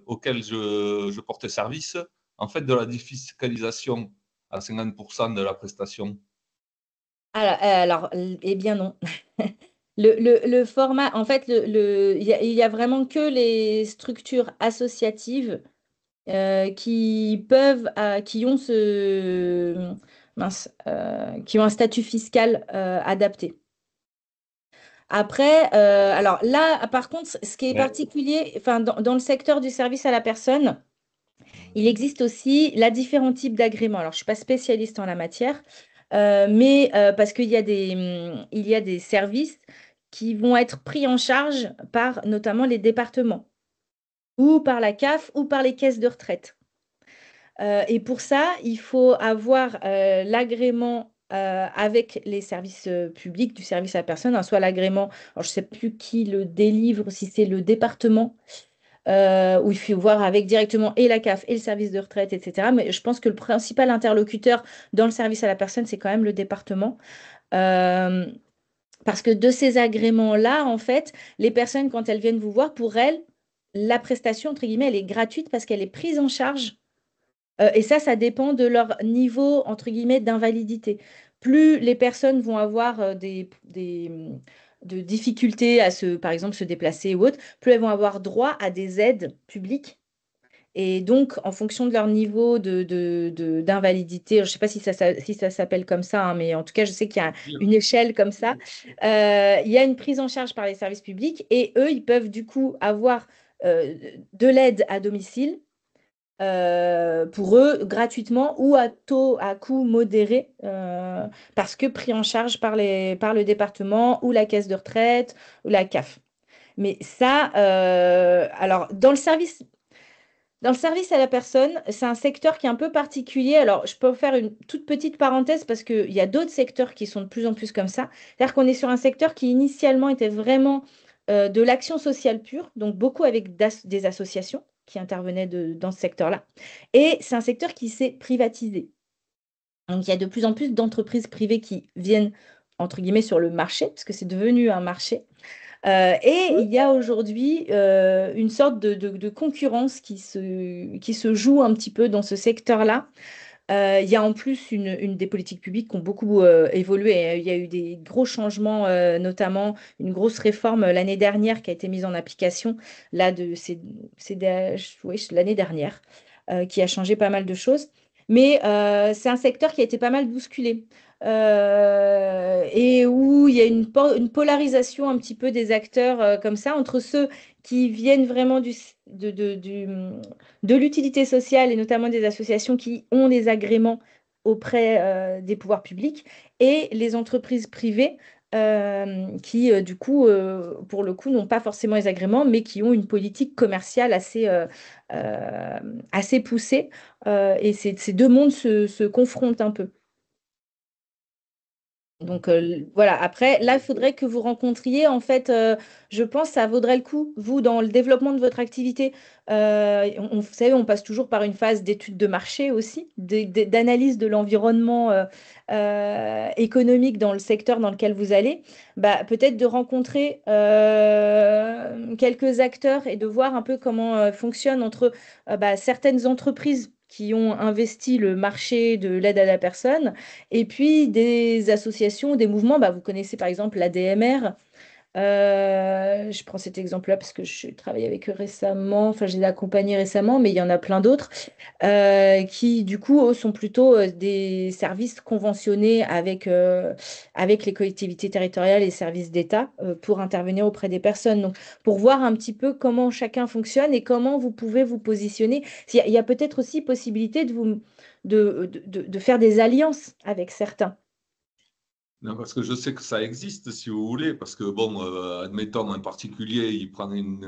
auxquelles je porte service, en fait, de la défiscalisation à 50% de la prestation? Eh bien non. Le format, en fait, il y a vraiment que les structures associatives qui ont qui ont un statut fiscal adapté. Après, alors là, par contre, ce qui est Ouais. particulier, enfin, dans le secteur du service à la personne, il existe aussi différents types d'agréments. Alors, je ne suis pas spécialiste en la matière, mais parce il y a des services qui vont être pris en charge par notamment les départements, ou par la CAF, ou par les caisses de retraite. Et pour ça, il faut avoir l'agrément avec les services publics du service à la personne, hein, soit l'agrément, alors je ne sais plus qui le délivre, si c'est le département où il faut voir avec directement et la CAF et le service de retraite, etc. Mais je pense que le principal interlocuteur dans le service à la personne, c'est quand même le département. Euh, Parce que de ces agréments-là, en fait, les personnes, quand elles viennent vous voir, pour elles, la prestation, entre guillemets, elle est gratuite parce qu'elle est prise en charge. Et ça dépend de leur niveau, entre guillemets, d'invalidité. Plus les personnes vont avoir de difficultés par exemple, se déplacer ou autre, plus elles vont avoir droit à des aides publiques. Et donc, en fonction de leur niveau d'invalidité, je ne sais pas si ça s'appelle comme ça, hein, mais en tout cas, je sais qu'il y a une échelle comme ça. Il y a une prise en charge par les services publics et eux, ils peuvent du coup avoir de l'aide à domicile pour eux gratuitement ou à coût modéré, parce que pris en charge par le département ou la caisse de retraite ou la CAF. Mais ça, alors dans le service à la personne, c'est un secteur qui est un peu particulier. Alors, je peux faire une toute petite parenthèse parce qu'il y a d'autres secteurs qui sont de plus en plus comme ça. C'est-à-dire qu'on est sur un secteur qui initialement était vraiment de l'action sociale pure, donc beaucoup avec des associations qui intervenaient dans ce secteur-là. Et c'est un secteur qui s'est privatisé. Donc, il y a de plus en plus d'entreprises privées qui viennent, entre guillemets, sur le marché, parce que c'est devenu un marché. Et il y a aujourd'hui une sorte de concurrence qui se joue un petit peu dans ce secteur-là. Il y a en plus une des politiques publiques qui ont beaucoup évolué. Il y a eu des gros changements, notamment une grosse réforme l'année dernière qui a été mise en application, là, de CDH, oui, l'année dernière, qui a changé pas mal de choses. Mais c'est un secteur qui a été pas mal bousculé. Et où il y a une polarisation un petit peu des acteurs comme ça, entre ceux qui viennent vraiment de l'utilité sociale et notamment des associations qui ont des agréments auprès des pouvoirs publics et les entreprises privées qui, du coup, pour le coup, n'ont pas forcément les agréments, mais qui ont une politique commerciale assez poussée. Et ces deux mondes se confrontent un peu. Donc voilà, après, là, il faudrait que vous rencontriez, en fait, je pense que ça vaudrait le coup, vous, dans le développement de votre activité. Vous savez, on passe toujours par une phase d'étude de marché aussi, d'analyse de l'environnement économique dans le secteur dans lequel vous allez. Bah, peut-être de rencontrer quelques acteurs et de voir un peu comment fonctionne entre certaines entreprises qui ont investi le marché de l'aide à la personne et puis des associations, des mouvements, vous connaissez par exemple l'ADMR. Je prends cet exemple-là parce que je travaille avec eux récemment, enfin je les ai accompagnés récemment, mais il y en a plein d'autres qui du coup sont plutôt des services conventionnés avec les collectivités territoriales et services d'État pour intervenir auprès des personnes. Donc pour voir un petit peu comment chacun fonctionne et comment vous pouvez vous positionner. Il y a peut-être aussi possibilité de faire des alliances avec certains. Non, parce que je sais que ça existe, si vous voulez, parce que, bon, admettons, un particulier, il prend une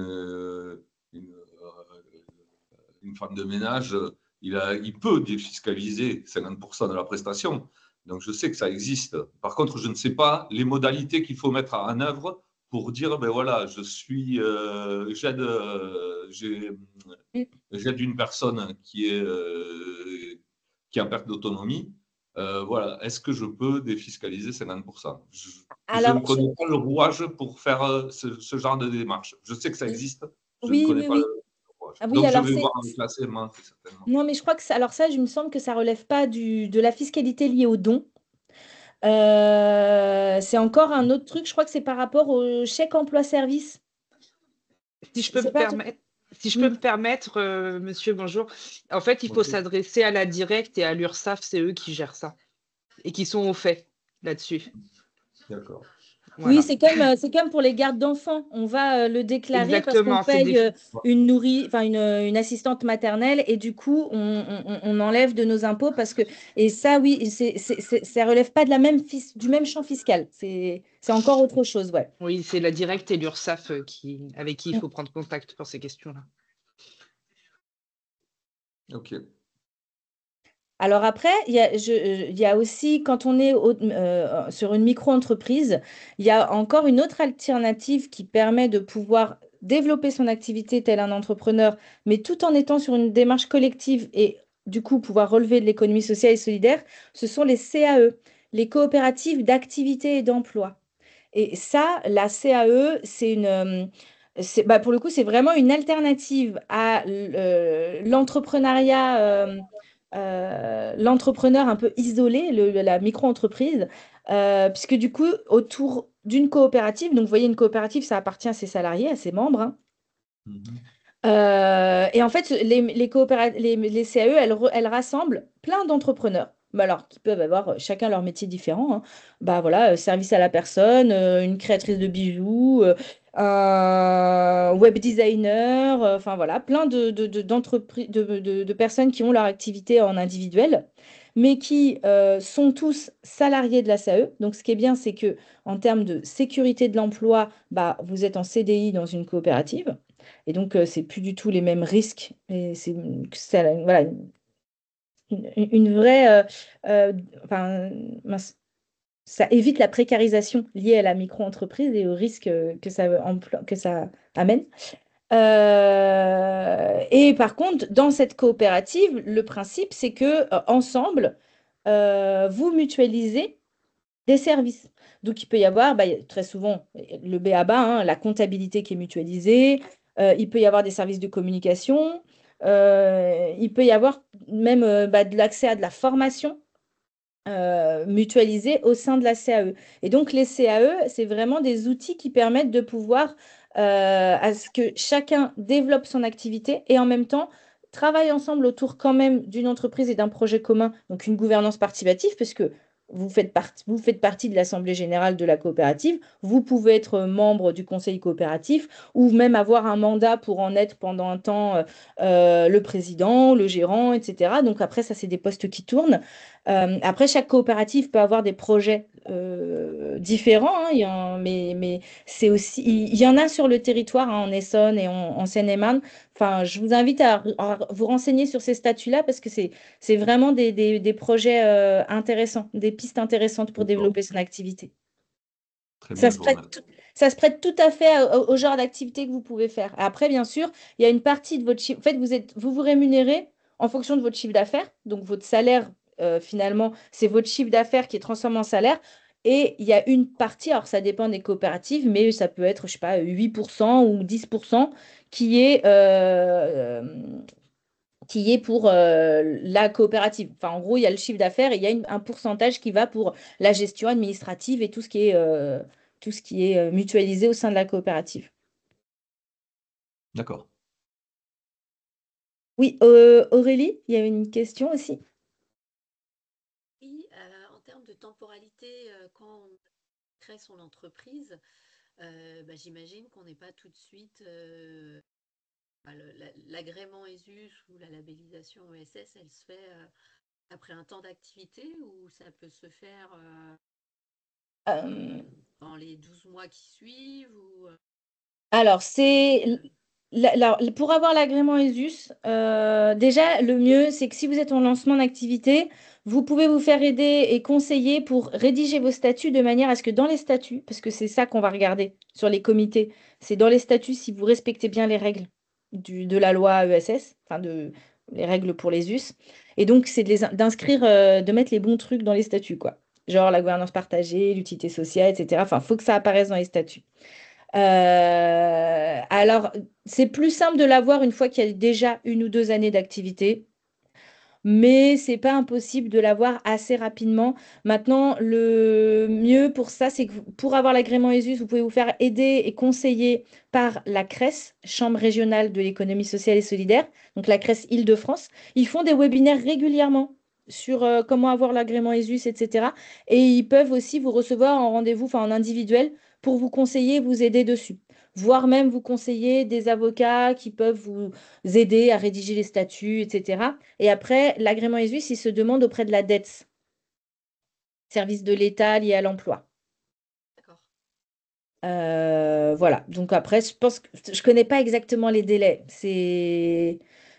femme de ménage, il peut défiscaliser 50% de la prestation. Donc, je sais que ça existe. Par contre, je ne sais pas les modalités qu'il faut mettre en œuvre pour dire, ben voilà, j'aide une personne qui est en perte d'autonomie. Voilà, est-ce que je peux défiscaliser 50%? Je ne connais pas le rouage pour faire ce genre de démarche. Je sais que ça existe, je ne connais pas le rouage. Ah oui, donc, alors je vais voir avec la CMA, certainement. Non, mais je crois que ça, alors ça, il me semble que ça relève pas de la fiscalité liée aux dons. C'est encore un autre truc, je crois que c'est par rapport au chèque emploi-service. Si je peux me permettre, monsieur, bonjour. En fait, il faut s'adresser à la directe et à l'URSSAF, c'est eux qui gèrent ça et qui sont au fait là-dessus. D'accord. Voilà. Oui, c'est comme pour les gardes d'enfants. On va le déclarer parce qu'on paye une assistante maternelle et du coup, on enlève de nos impôts parce que… Et ça, oui, ça relève pas du même champ fiscal. C'est encore autre chose, ouais. Oui, c'est la directe et l'URSSAF avec qui il faut prendre contact pour ces questions-là. Ok. Alors après, il y a aussi, quand on est sur une micro-entreprise, il y a encore une autre alternative qui permet de pouvoir développer son activité tel un entrepreneur, mais tout en étant sur une démarche collective et du coup pouvoir relever de l'économie sociale et solidaire, ce sont les CAE, les coopératives d'activité et d'emploi. Et ça, la CAE, pour le coup, c'est vraiment une alternative à l'entrepreneuriat. L'entrepreneur un peu isolé, la micro-entreprise, puisque du coup, autour d'une coopérative, donc vous voyez, une coopérative, ça appartient à ses salariés, à ses membres. Hein. Et en fait, les CAE, elles rassemblent plein d'entrepreneurs. Alors, qui peuvent avoir chacun leur métier différent. Hein. Voilà, service à la personne, une créatrice de bijoux, web designer, enfin voilà, plein d'entreprises, de personnes qui ont leur activité en individuel, mais qui sont tous salariés de la CAE. Donc, ce qui est bien, c'est que en termes de sécurité de l'emploi, bah, vous êtes en CDI dans une coopérative, et donc c'est plus du tout les mêmes risques. Et voilà, une vraie, enfin, mince, ça évite la précarisation liée à la micro-entreprise et aux risques que ça amène. Et par contre, dans cette coopérative, le principe, c'est que ensemble, vous mutualisez des services. Donc, il peut y avoir bah, très souvent le b.a.-ba, hein, la comptabilité qui est mutualisée. Il peut y avoir des services de communication. Il peut y avoir même bah, de l'accès à de la formation mutualisés au sein de la CAE. Et donc, les CAE, c'est vraiment des outils qui permettent de pouvoir à ce que chacun développe son activité et en même temps travaille ensemble autour quand même d'une entreprise et d'un projet commun, donc une gouvernance participative, parce que vous faites partie de l'Assemblée générale de la coopérative, vous pouvez être membre du conseil coopératif ou même avoir un mandat pour en être pendant un temps le président, le gérant, etc. Donc après, ça, c'est des postes qui tournent. Après, chaque coopérative peut avoir des projets différents, hein, mais c'est aussi, il y en a sur le territoire, hein, en Essonne et en Seine-et-Marne. Enfin, je vous invite à vous renseigner sur ces statuts-là parce que c'est vraiment des projets intéressants, des pistes intéressantes pour D'accord. développer son activité. Très Ça bien, se je vous prête, remercie. ça se prête tout à fait au genre d'activité que vous pouvez faire. Après, bien sûr, il y a une partie de votre chiffre. En fait, vous rémunérez en fonction de votre chiffre d'affaires. Donc, votre salaire, finalement, c'est votre chiffre d'affaires qui est transformé en salaire. Et il y a une partie, alors ça dépend des coopératives, mais ça peut être, je sais pas, 8% ou 10% qui est, qui est pour la coopérative. Enfin, en gros, il y a le chiffre d'affaires et il y a un pourcentage qui va pour la gestion administrative et tout ce qui est mutualisé au sein de la coopérative. D'accord. Oui, Aurélie, il y avait une question aussi. Oui, en termes de temporalité, quand on crée son entreprise, bah, j'imagine qu'on n'est pas tout de suite bah, l'agrément ESUS ou la labellisation ESS, elle se fait après un temps d'activité ou ça peut se faire Euh, dans les 12 mois qui suivent ou alors, c'est pour avoir l'agrément ESUS, déjà, le mieux, c'est que si vous êtes en lancement d'activité, vous pouvez vous faire aider et conseiller pour rédiger vos statuts de manière à ce que dans les statuts, parce que c'est ça qu'on va regarder sur les comités, c'est dans les statuts si vous respectez bien les règles de la loi ESS, enfin les règles pour les US. Et donc, c'est d'inscrire, de mettre les bons trucs dans les statuts, quoi. Genre la gouvernance partagée, l'utilité sociale, etc. Enfin, il faut que ça apparaisse dans les statuts. Alors, c'est plus simple de l'avoir une fois qu'il y a déjà 1 ou 2 années d'activité, mais c'est pas impossible de l'avoir assez rapidement. Maintenant, le mieux pour ça, c'est que pour avoir l'agrément ESUS, vous pouvez vous faire aider et conseiller par la CRES, Chambre régionale de l'économie sociale et solidaire, donc la CRES Île-de-France. Ils font des webinaires régulièrement sur comment avoir l'agrément ESUS, etc. Et ils peuvent aussi vous recevoir en rendez-vous, enfin en individuel, pour vous conseiller, vous aider dessus. Voire même vous conseiller des avocats qui peuvent vous aider à rédiger les statuts, etc. Et après, l'agrément ESUS, il se demande auprès de la DETS, service de l'État lié à l'emploi. d'accord. Voilà. Donc après, je pense que je connais pas exactement les délais.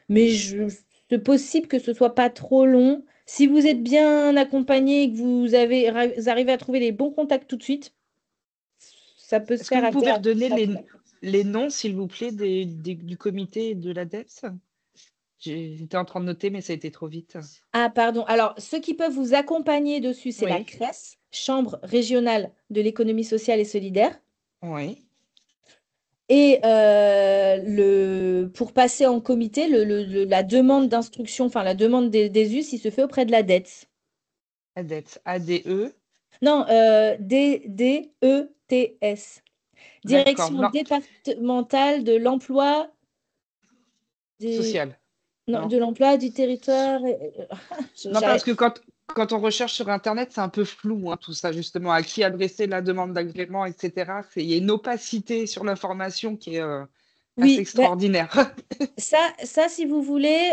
Mais c'est possible que ce soit pas trop long. Si vous êtes bien accompagné et que vous arrivez à trouver les bons contacts tout de suite, ça peut se Est-ce que faire vous assez pouvez redonner rapidement. les noms, s'il vous plaît, du comité et de l'ADEPS? J'étais en train de noter, mais ça a été trop vite. Ah, pardon. Alors, ceux qui peuvent vous accompagner dessus, c'est la Oui, CRES, Chambre régionale de l'économie sociale et solidaire. oui. Et pour passer en comité, la demande d'instruction, enfin la demande des US, il se fait auprès de la DETS. ADEPS, ADE. Non, DETS. D'accord. Direction Non, départementale de l'emploi, des... social. non, Non. de l'emploi, du territoire. Non, J'arrive. parce que quand quand on recherche sur Internet, c'est un peu flou, hein, tout ça, justement, à qui adresser la demande d'agrément, etc. Il y a une opacité sur l'information qui est assez Oui, bah, extraordinaire. si vous voulez,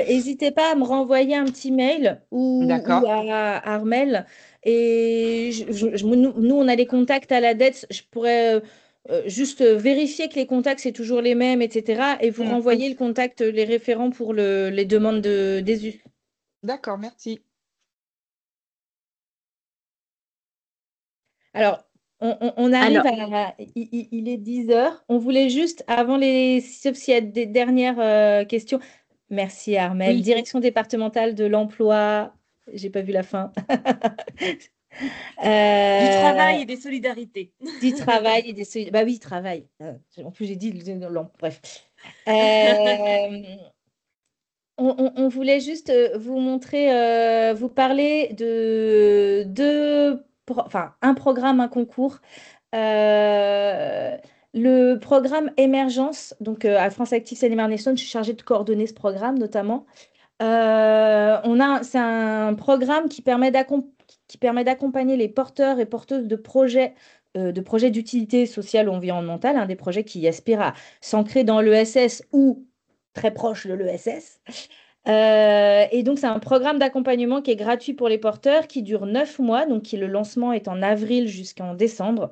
n'hésitez pas à me renvoyer un petit mail ou D'accord. à Armel. Et nous, on a les contacts à la dette. Je pourrais juste vérifier que les contacts, c'est toujours les mêmes, etc. Et vous Mm. renvoyer le contact, les référents pour les demandes des us. D'accord, merci. Alors, on arrive Alors, il est 10 heures. On voulait juste, sauf s'il y a des dernières questions. Merci Armel. oui, Direction départementale de l'emploi. J'ai pas vu la fin. du Euh, travail et des solidarités. du travail et Bah oui, travail. En plus, j'ai dit bref. Euh, on voulait juste vous montrer, vous parler de enfin, un programme, un concours. Euh, le programme Émergence, donc à France Active Seine-et-Marne-Essonne, je suis chargée de coordonner ce programme notamment. C'est un programme qui permet d'accompagner les porteurs et porteuses de projets d'utilité sociale ou environnementale, hein, des projets qui aspirent à s'ancrer dans l'ESS ou très proche de l'ESS. Et donc, c'est un programme d'accompagnement qui est gratuit pour les porteurs, qui dure 9 mois, donc le lancement est en avril jusqu'en décembre.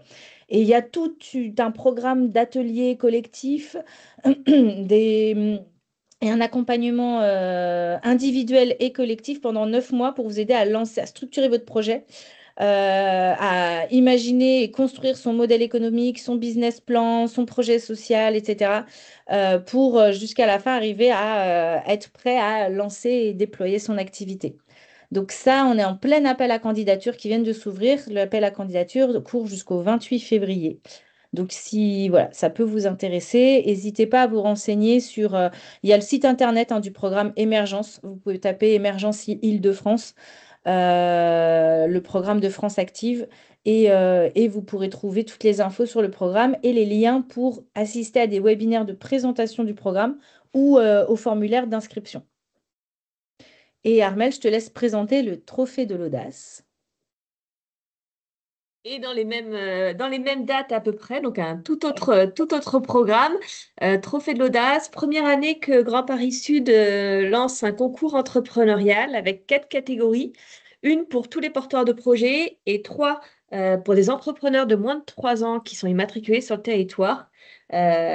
Et il y a tout un programme d'ateliers collectifs, des, et un accompagnement individuel et collectif pendant 9 mois pour vous aider à structurer votre projet, à imaginer et construire son modèle économique, son business plan, son projet social, etc. Pour jusqu'à la fin arriver à être prêt à lancer et déployer son activité. Donc ça, on est en plein appel à candidature qui vient de s'ouvrir. L'appel à candidature court jusqu'au 28 février. Donc si voilà, ça peut vous intéresser, n'hésitez pas à vous renseigner sur... il y a le site internet, hein, du programme Émergence. Vous pouvez taper Émergence Île-de-France, le programme de France Active, et vous pourrez trouver toutes les infos sur le programme et les liens pour assister à des webinaires de présentation du programme ou au formulaire d'inscription. Et Armel, je te laisse présenter le Trophée de l'audace. Et dans les mêmes dates à peu près, donc un tout autre programme, Trophée de l'audace, première année que Grand Paris Sud lance un concours entrepreneurial avec 4 catégories, une pour tous les porteurs de projets et 3 pour des entrepreneurs de moins de 3 ans qui sont immatriculés sur le territoire.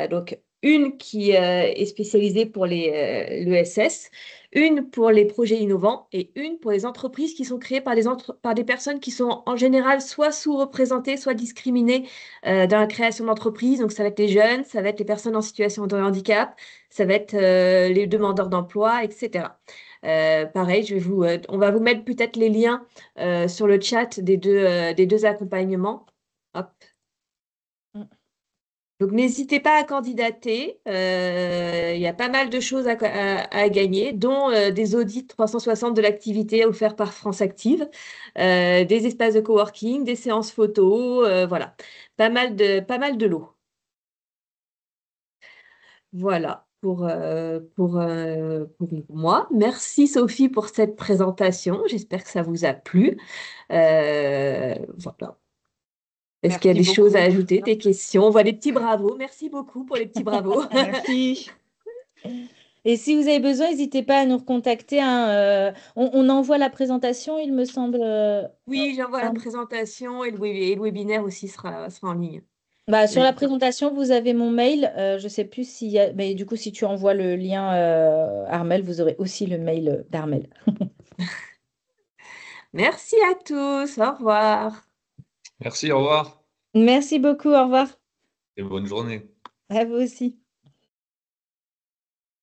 Donc une qui est spécialisée pour l'ESS, une pour les projets innovants et une pour les entreprises qui sont créées par des personnes qui sont en général soit sous-représentées, soit discriminées dans la création d'entreprises. Donc, ça va être les jeunes, ça va être les personnes en situation de handicap, ça va être les demandeurs d'emploi, etc. Pareil, on va vous mettre peut-être les liens sur le chat des deux accompagnements. Hop. Donc, n'hésitez pas à candidater. Il y a pas mal de choses à gagner, dont des audits 360 de l'activité offerts par France Active, des espaces de coworking, des séances photos, voilà. Pas mal de lots. Voilà pour moi. Merci Sophie pour cette présentation. J'espère que ça vous a plu. Voilà. Est-ce qu'il y a Merci des choses à beaucoup. ajouter, des questions? On voit des petits bravos. Merci beaucoup pour les petits bravos. Merci. Et si vous avez besoin, n'hésitez pas à nous recontacter, hein. On envoie la présentation, il me semble. Oui, j'envoie la Hein. présentation et et le webinaire aussi sera en ligne. Bah, sur la Oui. présentation, vous avez mon mail. Je ne sais plus s'il y a... Mais du coup, si tu envoies le lien Armel, vous aurez aussi le mail d'Armel. Merci à tous. Au revoir. Merci, au revoir Merci beaucoup, au revoir. et bonne journée. À vous aussi.